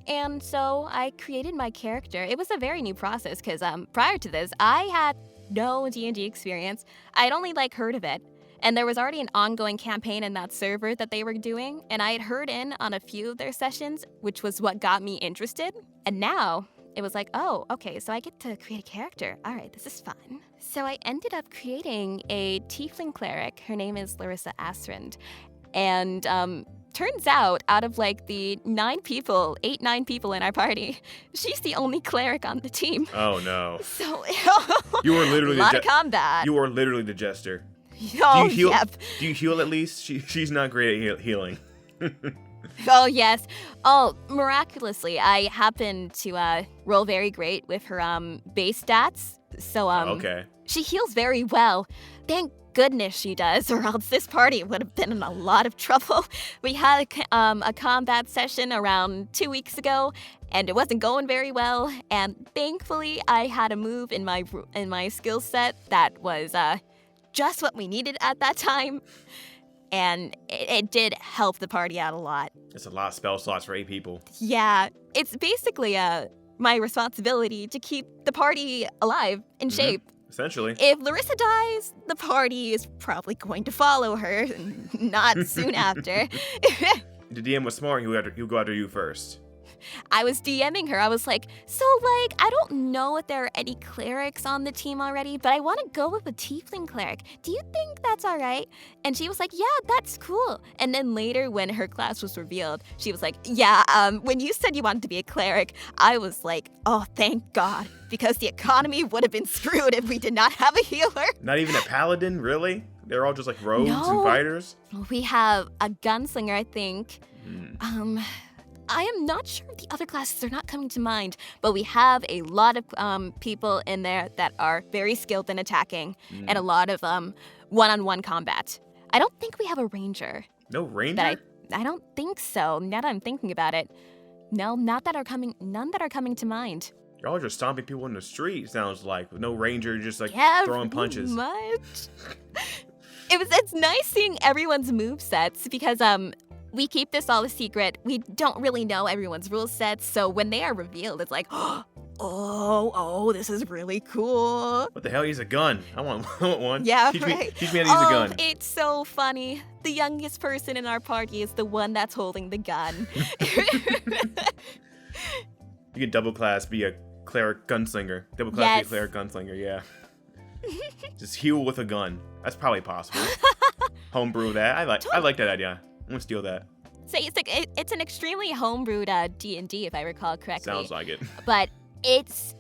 And so I created my character. It was a very new process because prior to this, I had no D&D experience. I'd only like heard of it. And there was already an ongoing campaign in that server that they were doing. And I had heard in on a few of their sessions, which was what got me interested. And now it was like, oh, okay, so I get to create a character. All right, this is fun. So I ended up creating a tiefling cleric. Her name is Larissa Astrand. And turns out of like the 9 people in our party, she's the only cleric on the team. Oh no. So You were literally a lot of combat. You were literally the jester. Oh, do you heal? yep. Do you heal at least? She's not great at healing. Oh, yes. Oh, miraculously, I happened to roll very great with her base stats. So okay. She heals very well. Thank goodness she does, or else this party would have been in a lot of trouble. We had a combat session around 2 weeks ago, and it wasn't going very well. And thankfully, I had a move in my skill set that was just what we needed at that time. And it did help the party out a lot. It's a lot of spell slots for 8 people. Yeah, it's basically my responsibility to keep the party alive in shape. Essentially. If Larissa dies, the party is probably going to follow her, not soon after. The DM was smart. He'll go after you first. I was DMing her. I was like, so, I don't know if there are any clerics on the team already, but I want to go with a tiefling cleric. Do you think that's all right? And she was like, yeah, that's cool. And then later, when her class was revealed, she was like, yeah, when you said you wanted to be a cleric, I was like, oh, thank God, because the economy would have been screwed if we did not have a healer. Not even a paladin, really? They're all just like rogues No. and fighters? We have a gunslinger, I think. Hmm. I am not sure if the other classes are not coming to mind, but we have a lot of people in there that are very skilled in attacking and a lot of one-on-one combat. I don't think we have a ranger. No ranger? I don't think so, now that I'm thinking about it. No, none that are coming to mind. Y'all are just stomping people in the street, sounds like, with no ranger, just like Yeah, throwing pretty punches. much. It's nice seeing everyone's move sets because we keep this all a secret. We don't really know everyone's rule sets, so when they are revealed, it's like, oh, this is really cool. What the hell? He's a gun. I want one. Yeah, teach right. Teach me how to use a gun. It's so funny. The youngest person in our party is the one that's holding the gun. You can double class, be a cleric gunslinger. Double class, Yes. be a cleric gunslinger, yeah. Just heal with a gun. That's probably possible. Homebrew that. I like that idea. I'm gonna steal that. So it's an extremely homebrewed D&D, if I recall correctly. Sounds like it. But it's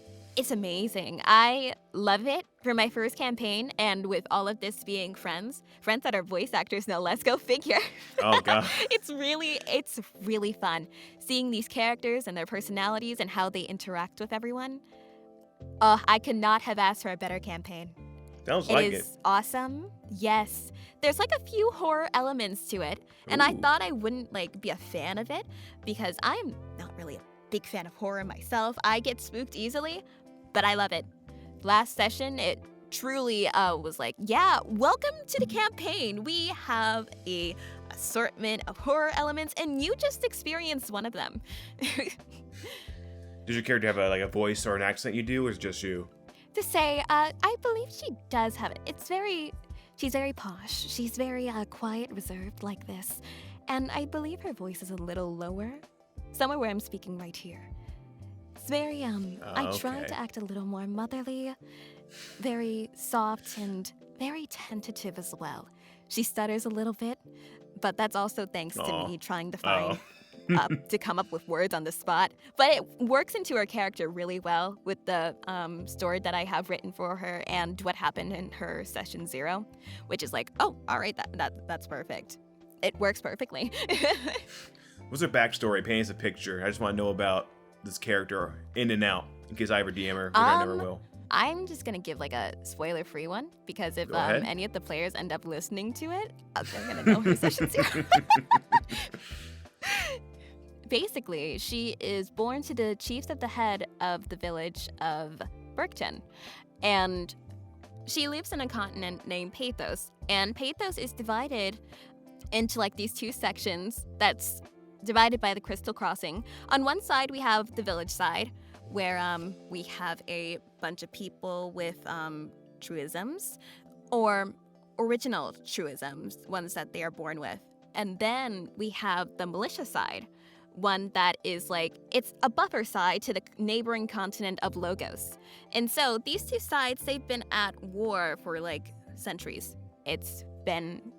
amazing. I love it for my first campaign, and with all of this being friends that are voice actors, no less, go figure. Oh god. It's really fun seeing these characters and their personalities and how they interact with everyone. I could not have asked for a better campaign. Sounds like It is awesome. Yes. There's like a few horror elements to it, and I Ooh. thought I wouldn't be a fan of it because I'm not really a big fan of horror myself. I get spooked easily, but I love it. Last session, it truly was like, yeah, welcome to the campaign. We have a assortment of horror elements, and you just experienced one of them. Does your character have a voice or an accent you do, or is it just you? To say, I believe she does have it. She's very posh. She's very quiet, reserved like this. And I believe her voice is a little lower, somewhere where I'm speaking right here. It's very, I try okay. to act a little more motherly, very soft and very tentative as well. She stutters a little bit, but that's also thanks to me trying to find to come up with words on the spot. But it works into her character really well with the story that I have written for her and what happened in her session 0, which is like, oh, all right, that's perfect. It works perfectly. What's her backstory? Paint us a picture. I just want to know about this character in and out, in case I ever DM her, which I never will. I'm just gonna give a spoiler-free one because if Go ahead. any of the players end up listening to it, they're gonna know her session 0. Basically, she is born to the chiefs of the head of the village of Burkton, and she lives in a continent named Pathos, and Pathos is divided into these two sections that's divided by the Crystal Crossing. On one side, we have the village side, where we have a bunch of people with truisms, or original truisms, ones that they are born with. And then we have the militia side, one that is it's a buffer side to the neighboring continent of Logos. And so these two sides, they've been at war for centuries. It's been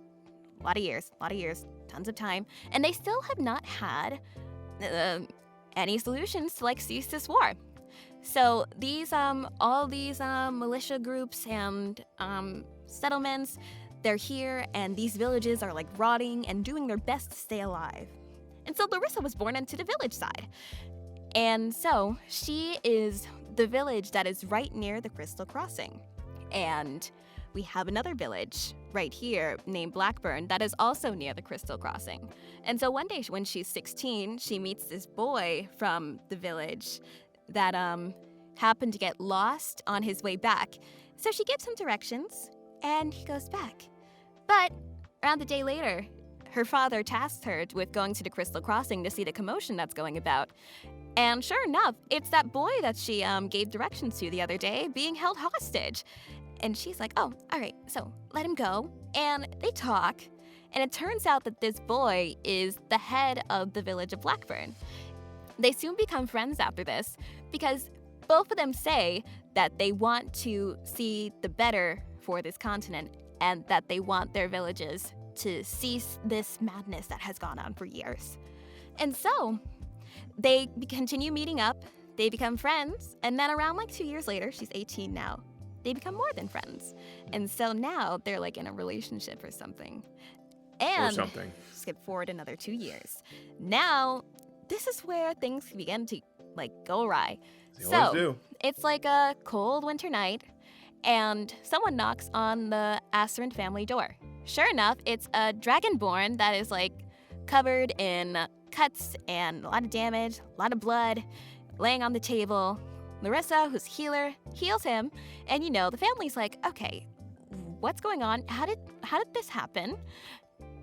a lot of years, tons of time, and they still have not had any solutions to cease this war. So these all these militia groups and settlements, they're here, and these villages are rotting and doing their best to stay alive. And so Larissa was born into the village side. And so she is the village that is right near the Crystal Crossing. And we have another village right here named Blackburn that is also near the Crystal Crossing. And so one day when she's 16, she meets this boy from the village that happened to get lost on his way back. So she gives him directions, and he goes back. But around a day later, her father tasked her with going to the Crystal Crossing to see the commotion that's going about. And sure enough, it's that boy that she gave directions to the other day being held hostage. And she's like, oh, all right, so let him go. And they talk. And it turns out that this boy is the head of the village of Blackburn. They soon become friends after this because both of them say that they want to see the better for this continent and that they want their villages to cease this madness that has gone on for years. And so they continue meeting up, they become friends, and then around like 2 years later, she's 18 now, they become more than friends. And so now they're like in a relationship or something. And skip forward another 2 years. Now, this is where things begin to like go awry. They always do. It's like a cold winter night, and someone knocks on the Asterin family door. Sure enough, it's a dragonborn that is like covered in cuts and a lot of damage, a lot of blood, laying on the table. Larissa, who's healer, heals him, and the family's like, okay, what's going on? How did this happen?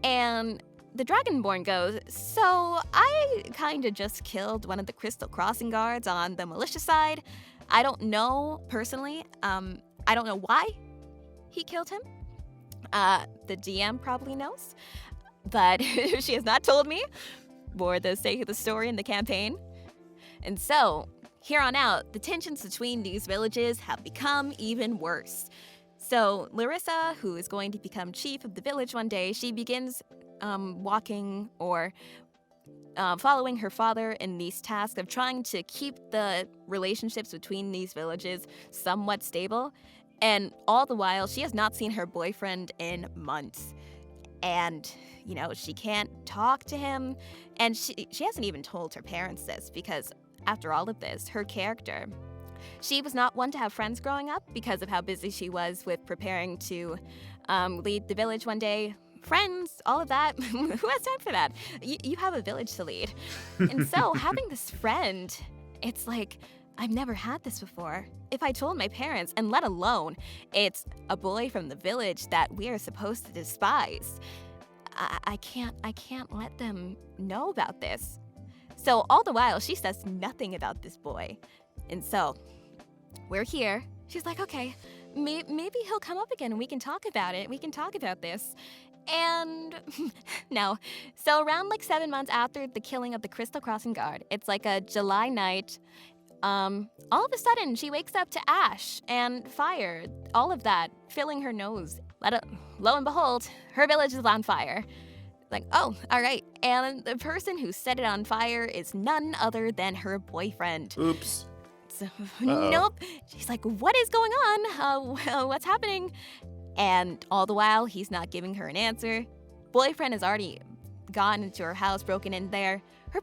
And the Dragonborn goes, so I kind of just killed one of the Crystal Crossing guards on the militia side. I don't know personally. I don't know why he killed him. The DM probably knows, but she has not told me for the sake of the story and the campaign. And so, here on out, the tensions between these villages have become even worse. So Larissa, who is going to become chief of the village one day, she begins walking or following her father in these tasks of trying to keep the relationships between these villages somewhat stable. And all the while, she has not seen her boyfriend in months. And, she can't talk to him. And she hasn't even told her parents this because after all of this, her character, she was not one to have friends growing up because of how busy she was with preparing to lead the village one day. Friends, all of that. Who has time for that? You have a village to lead. And so having this friend, it's like, I've never had this before. If I told my parents, and let alone it's a boy from the village that we are supposed to despise, I can't let them know about this. So all the while, she says nothing about this boy. And so we're here. She's like, okay, maybe he'll come up again and we can talk about it. We can talk about this. And no. So around like 7 months after the killing of the Crystal Crossing guard, it's like a July night. All of a sudden, she wakes up to ash and fire, all of that, filling her nose. Lo and behold, her village is on fire. Like, oh, all right. And the person who set it on fire is none other than her boyfriend. Oops. So, nope. She's like, what is going on? What's happening? And all the while, he's not giving her an answer. Boyfriend has already gone into her house, broken in there. Her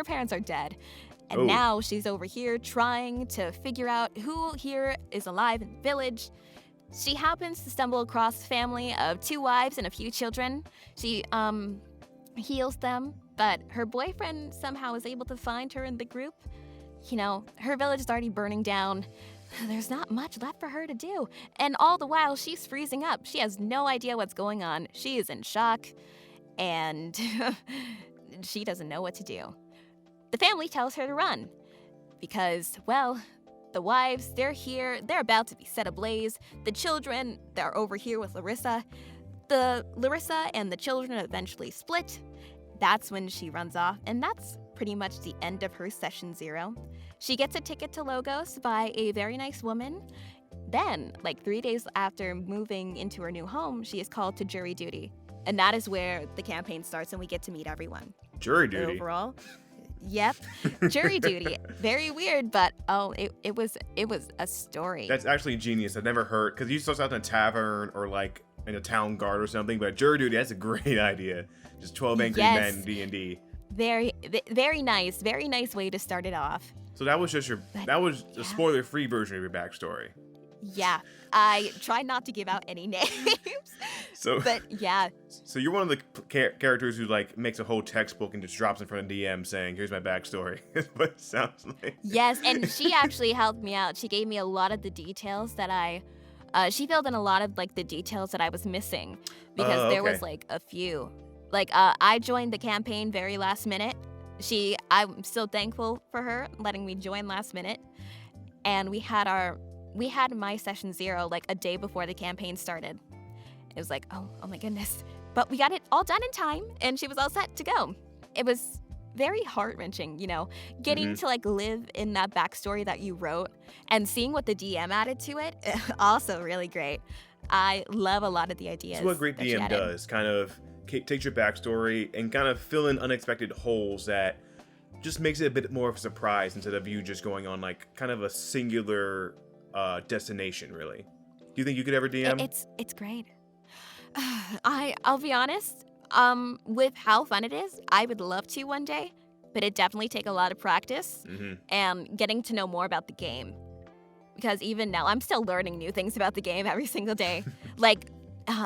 parents are dead. And now she's over here trying to figure out who here is alive in the village. She happens to stumble across a family of 2 wives and a few children. She heals them, but her boyfriend somehow is able to find her in the group. Her village is already burning down. There's not much left for her to do. And all the while, she's freezing up. She has no idea what's going on. She is in shock, and she doesn't know what to do. The family tells her to run because, well, the wives, they're here. They're about to be set ablaze. The children, they're over here with Larissa. Larissa and the children eventually split. That's when she runs off, and that's pretty much the end of her session 0. She gets a ticket to Logos by a very nice woman. Then, like 3 days after moving into her new home, she is called to jury duty. And that is where the campaign starts and we get to meet everyone. Jury duty? But overall, yep, jury duty. Very weird, but it was a story. That's actually genius. I've never heard, because you start out in a tavern or like in a town guard or something, but jury duty, that's a great idea. Just 12 angry men, D&D. Very nice way to start it off. So that was just a spoiler-free version of your backstory. Yeah, I tried not to give out any names. But yeah. So you're one of the characters who like makes a whole textbook and just drops in front of DM saying, "Here's my backstory." Is what it sounds like. Yes, and she actually helped me out. She gave me a lot of the details that she filled in a lot of like the details that I was missing because there was like a few. Like I joined the campaign very last minute. I'm so thankful for her letting me join last minute. And we had my session 0 like a day before the campaign started. It was like, oh my goodness. But we got it all done in time, and she was all set to go. It was very heart-wrenching, getting to like live in that backstory that you wrote and seeing what the DM added to it. Also really great. I love a lot of the ideas. It's what a great DM does, kind of takes your backstory and kind of fill in unexpected holes that just makes it a bit more of a surprise instead of you just going on like kind of a singular destination, really. Do you think you could ever DM? It's great. I'll be honest, with how fun it is, I would love to one day, but it definitely take a lot of practice and getting to know more about the game. Because even now, I'm still learning new things about the game every single day. Like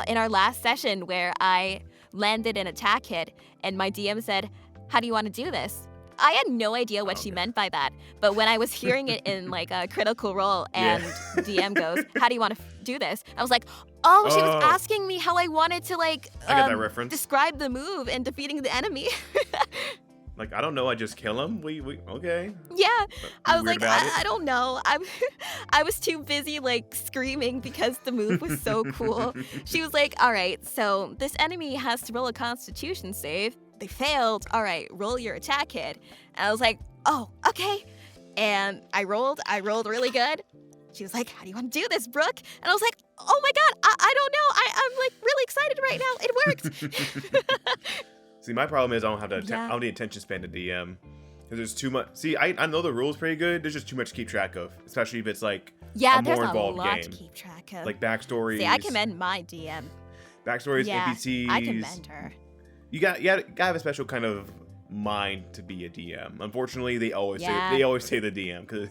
in our last session where I landed an attack hit and my DM said, "How do you want to do this?" I had no idea what she meant by that. But when I was hearing it in like a critical role and DM goes, "How do you want to do this?" I was like, oh, she was asking me how I wanted to like I get that reference. Describe the move in defeating the enemy. Like, I don't know, I just kill him? We okay. Yeah, I was like, I don't know. I was too busy like screaming because the move was so cool. She was like, all right, so this enemy has to roll a Constitution save. They failed. All right, roll your attack hit. And I was like, oh, okay. And I rolled really good. She was like, how do you want to do this, Brooke? And I was like, oh my God, I don't know. I'm like really excited right now. It worked. See, my problem is I don't have the attention span to DM. Because there's too much. See, I know the rules pretty good. There's just too much to keep track of. Especially if it's like a more involved game. To keep track of. Like backstories. See, I commend my DM. Backstories, NPCs. I commend her. You gotta have a special kind of mind to be a DM. Unfortunately, they always say the DM. Because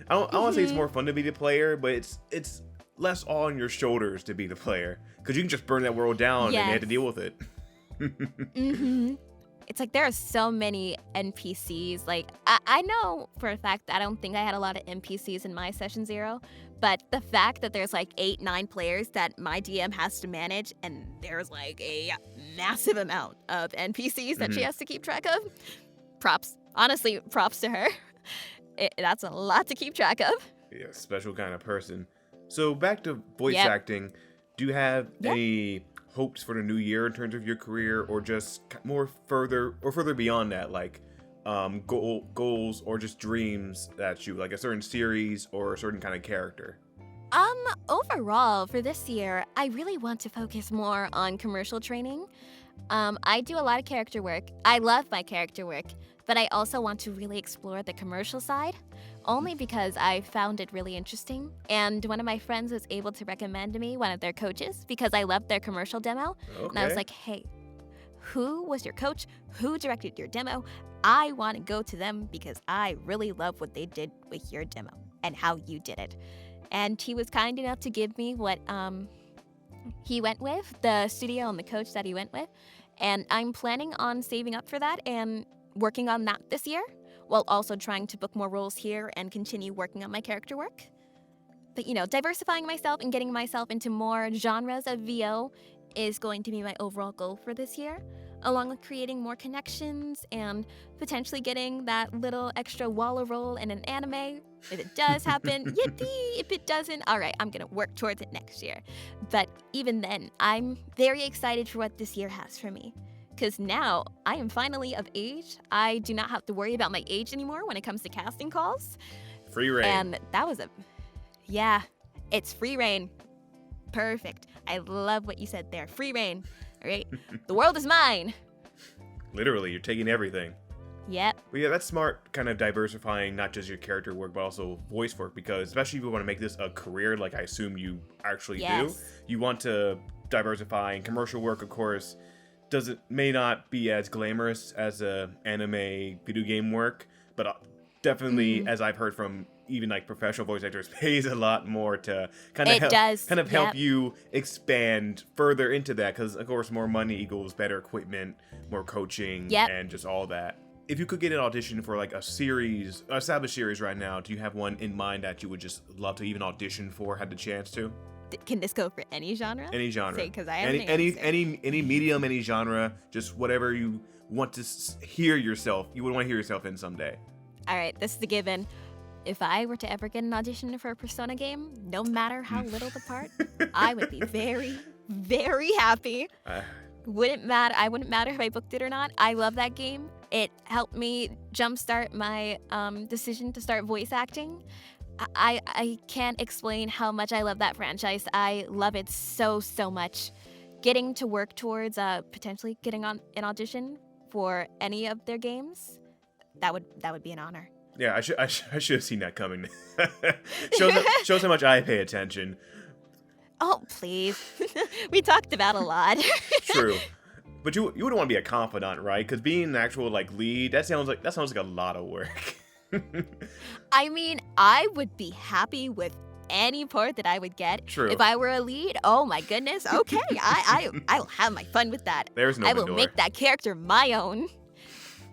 I don't want to say it's more fun to be the player, but it's less on your shoulders to be the player. Because you can just burn that world down and you have to deal with it. It's like there are so many NPCs. Like I know for a fact that I don't think I had a lot of NPCs in my session 0, but the fact that there's like 8-9 players that my DM has to manage, and there's like a massive amount of NPCs that she has to keep track of. Props. Honestly, props to her. That's a lot to keep track of. Yeah, special kind of person. So back to voice acting. Do you have any hopes for the new year in terms of your career, or just further beyond that, like goals or just dreams that you like, a certain series or a certain kind of character? Overall for this year, I really want to focus more on commercial training. I do a lot of character work. I love my character work, but I also want to really explore the commercial side, only because I found it really interesting. And one of my friends was able to recommend to me one of their coaches because I loved their commercial demo. Okay. And I was like, hey, who was your coach? Who directed your demo? I want to go to them because I really love what they did with your demo and how you did it. And he was kind enough to give me what he went with, the studio and the coach that he went with. And I'm planning on saving up for that and working on that this year, while also trying to book more roles here and continue working on my character work. But, diversifying myself and getting myself into more genres of VO is going to be my overall goal for this year, along with creating more connections and potentially getting that little extra walla roll in an anime. If it does happen, yippee! If it doesn't, all right, I'm going to work towards it next year. But even then, I'm very excited for what this year has for me. Because now I am finally of age. I do not have to worry about my age anymore when it comes to casting calls. Free reign. And that was it's free reign. Perfect. I love what you said there. Free reign. All right. The world is mine. Literally, you're taking everything. Yep. Well, yeah, that's smart, kind of diversifying not just your character work, but also voice work, because especially if you want to make this a career, like I assume you actually do, you want to diversify. And commercial work, of course, may not be as glamorous as anime video game work, but definitely, as I've heard from even like professional voice actors, pays a lot more to kind of help you expand further into that, because of course more money equals better equipment, more coaching, and just all that. If you could get an audition for like established series right now, do you have one in mind that you would just love to even audition for, had the chance to? Can this go for any genre? Any genre. Because I have any medium, any genre, just whatever you want to hear yourself. You would want to hear yourself in someday. All right, this is the given. If I were to ever get an audition for a Persona game, no matter how little the part, I would be very, very happy. I wouldn't matter if I booked it or not. I love that game. It helped me jumpstart my decision to start voice acting. I can't explain how much I love that franchise. I love it so, so much. Getting to work towards potentially getting on an audition for any of their games, that would be an honor. Yeah, I should have seen that coming. shows how much I pay attention. Oh, please. We talked about a lot. True. But you wouldn't want to be a confidant, right? Because being an actual lead, that sounds like a lot of work. I mean, I would be happy with any part that I would get. True. If I were a lead, oh my goodness, okay, I'll have my fun with that. There's no I will make that character my own.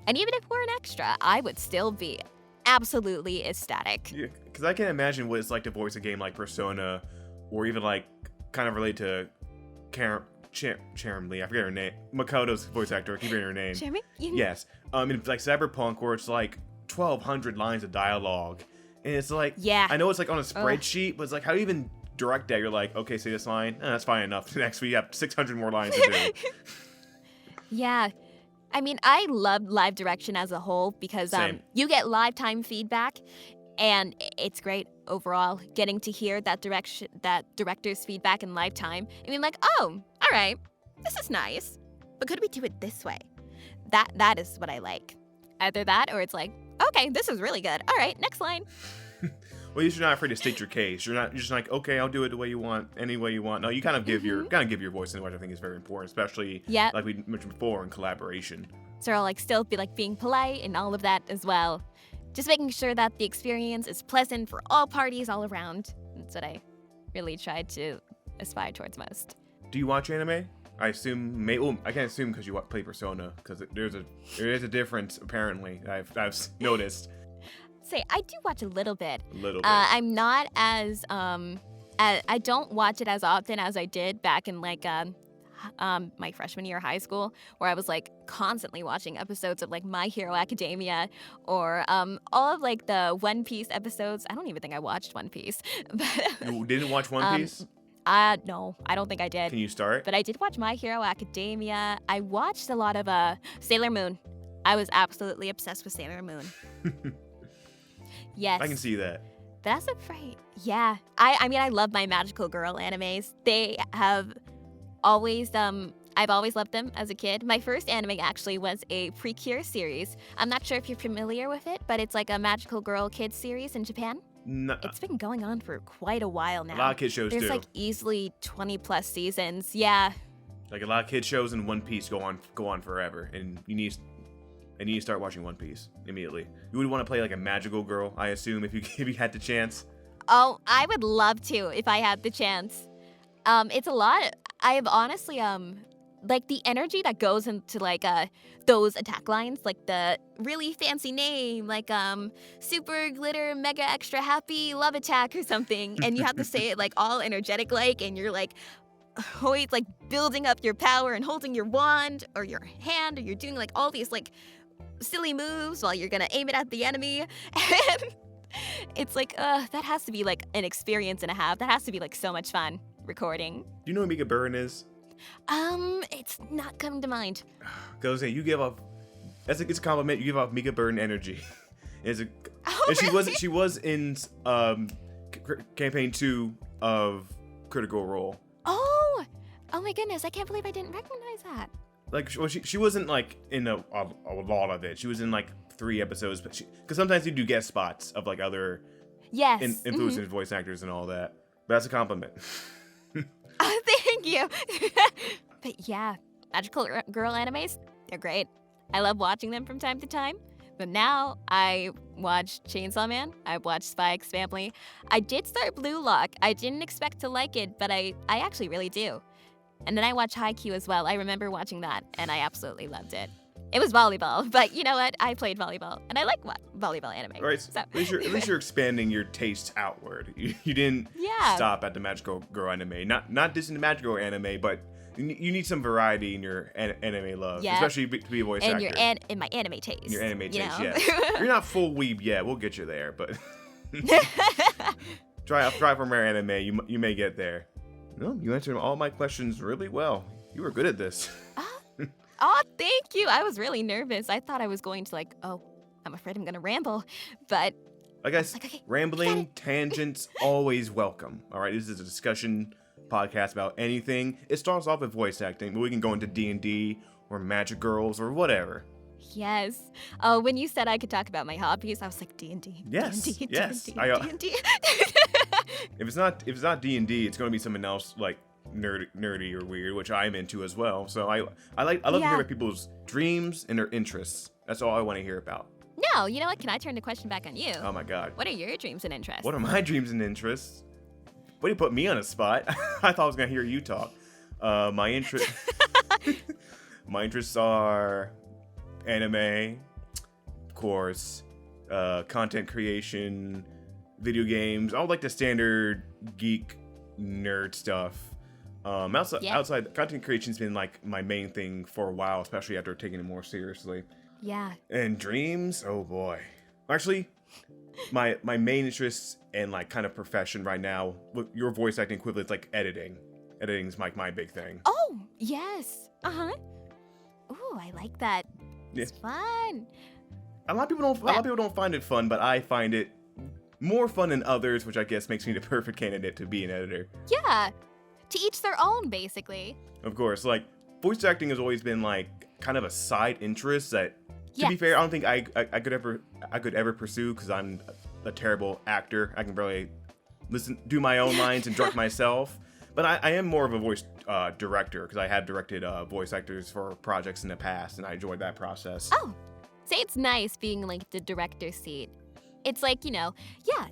And even if we're an extra, I would still be absolutely ecstatic. Yeah, because I can't imagine what it's like to voice a game like Persona, or even kind of relate to Charam Lee. I forget her name. Makoto's voice actor. I keep forgetting her name. Jeremy? Yes. In Cyberpunk, where it's 1,200 lines of dialogue, and it's yeah. I know it's on a spreadsheet, but it's how do you even direct that? You're okay, say this line. That's fine enough. Next we have 600 more lines to do. Yeah. I mean, I love live direction as a whole because you get live time feedback, and it's great overall getting to hear that director's feedback in live time. I mean, oh, all right, this is nice, but could we do it this way? That is what I like. Either that or it's okay, this is really good. All right, next line. Well, you're not afraid to state your case. You're just okay, I'll do it the way you want, any way you want. No, you kind of give your voice in, which I think is very important, especially like we mentioned before in collaboration. So I'll still be being polite and all of that as well. Just making sure that the experience is pleasant for all parties all around. That's what I really try to aspire towards most. Do you watch anime? I assume, I can't assume because you play Persona, because there is a difference apparently. I've noticed. Say I do watch a little bit. I'm not as I don't watch it as often as I did back in my freshman year of high school, where I was constantly watching episodes of My Hero Academia or all of the One Piece episodes. I don't even think I watched One Piece. You didn't watch One Piece? No, I don't think I did. Can you start? But I did watch My Hero Academia. I watched a lot of Sailor Moon. I was absolutely obsessed with Sailor Moon. Yes. I can see that. But as of right, yeah. I mean, I love my magical girl animes. They have always, I've always loved them as a kid. My first anime actually was a Precure series. I'm not sure if you're familiar with it, but it's a magical girl kids series in Japan. No. It's been going on for quite a while now. A lot of kid shows There's do. Easily 20 plus seasons. Yeah. A lot of kid shows in One Piece go on forever, and you need to start watching One Piece immediately. You would want to play a magical girl, I assume, if you had the chance. Oh, I would love to if I had the chance. It's a lot. I have honestly the energy that goes into those attack lines, the really fancy name, super glitter mega extra happy love attack or something, and you have to say it all energetic and you're always building up your power and holding your wand or your hand, or you're doing all these silly moves while you're gonna aim it at the enemy. And it's that has to be an experience and a half. That has to be so much fun recording. Do you know who Mika Burn is? It's not coming to mind. Cause you give off, it's a compliment. You give off Mika Burn energy. And Really? she was in campaign 2 of Critical Role. Oh my goodness! I can't believe I didn't recognize that. She wasn't in a lot of it. She was in 3 episodes, but because sometimes you do guest spots of other influencing voice actors and all that. But that's a compliment. Oh, thank you. But yeah, magical girl animes, they're great. I love watching them from time to time. But now I watch Chainsaw Man. I watched Spy X Family. I did start Blue Lock. I didn't expect to like it, but I actually really do. And then I watch Haikyuu as well. I remember watching that, and I absolutely loved it. It was volleyball, but you know what? I played volleyball, and I like volleyball anime. Right. So. At least you're expanding your tastes outward. You didn't Yeah. stop at the Magical Girl anime. Not dissing the Magical Girl anime, but you need some variety in your anime love, Yeah. especially to be a voice And actor. in my anime taste. In your anime you taste, know? yes. You're not full weeb yet. We'll get you there, but try from our anime. You may get there. No, you answered all my questions really well. You were good at this. Oh, thank you. I was really nervous. I thought I was going to I'm afraid I'm going to ramble, but I guess okay, got rambling, it. tangents, always welcome. All right, this is a discussion podcast about anything. It starts off with voice acting, but we can go into D&D or Magic Girls or whatever. yes. Oh, when you said I could talk about my hobbies, I was like D&D. Yes, D&D, yes. D&D, I, D&D. If it's not D&D, it's going to be something else like nerdy or weird, which I'm into as well. So I love to hear about people's dreams and their interests. That's all I want to hear about. No, you know what? Can I turn the question back on you? Oh my god. What are your dreams and interests? What are my dreams and interests? What do you put me on a spot? I thought I was gonna hear you talk. My interests are anime, of course, content creation, video games. I would like the standard geek nerd stuff. Outside content creation's been like my main thing for a while, especially after taking it more seriously. Yeah. And dreams, oh boy. Actually, my main interests and like kind of profession right now, with your voice acting equivalent, like editing. Editing's like my big thing. Oh, yes. Uh-huh. Ooh, I like that. It's fun. A lot of people don't find it fun, but I find it more fun than others, which I guess makes me the perfect candidate to be an editor. Yeah. To each their own, basically. Of course, like voice acting has always been like kind of a side interest that, to be fair, I don't think I could ever pursue because I'm a terrible actor. I can barely do my own lines and direct myself. But I am more of a voice director because I have directed voice actors for projects in the past, and I enjoyed that process. Oh, say it's nice being like the director's seat. It's like, yeah,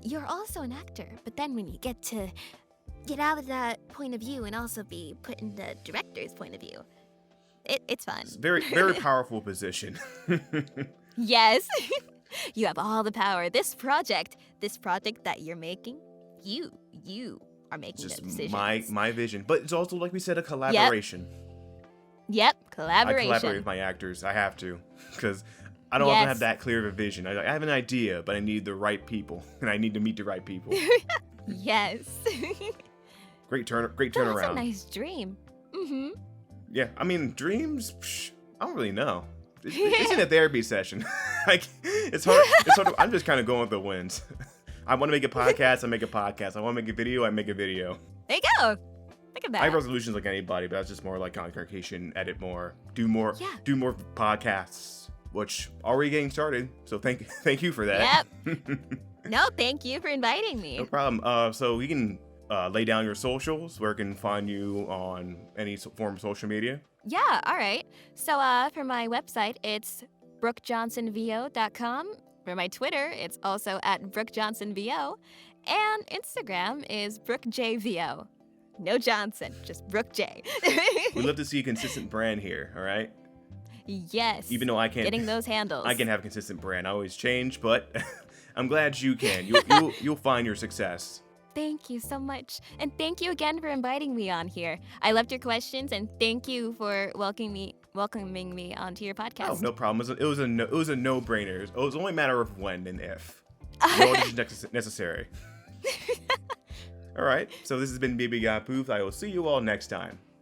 you're also an actor, but then when you get out of that point of view and also be put in the director's point of view, it's fun. It's very, very powerful position. Yes. You have all the power. This project that you're making, you are making Just the decisions. my vision. But it's also, like we said, a collaboration. Yep, collaboration. I collaborate with my actors. I have to, because I don't often have that clear of a vision. I have an idea, but I need the right people, and I need to meet the right people. Yes. Great turnaround. That's a nice dream. Mm-hmm. Yeah, I mean, dreams, I don't really know. It's in a therapy session. Like, it's hard. I'm just kind of going with the winds. I want to make a podcast, I make a podcast. I want to make a video, I make a video. There you go. Look at that. I have resolutions like anybody, but that's just more like content creation, edit more, do more podcasts, which already getting started. So thank you for that. Yep. No, thank you for inviting me. No problem. So we can lay down your socials, where can find you on any form of social media. Yeah, all right. So for my website, it's brookejohnsonvo.com. For my Twitter, it's also at brookejohnsonvo. And Instagram is brookejvo. No Johnson, just Brooke J. We'd love to see a consistent brand here, all right? Yes. Even though I can't. Getting those handles. I can have a consistent brand. I always change, but I'm glad you can. You'll find your success. Thank you so much. And thank you again for inviting me on here. I loved your questions, and thank you for welcoming me onto your podcast. Oh, no problem. It was a no-brainer. It was only a matter of when and if. No audition necessary. All right. So this has been BB Got Booth. I will see you all next time.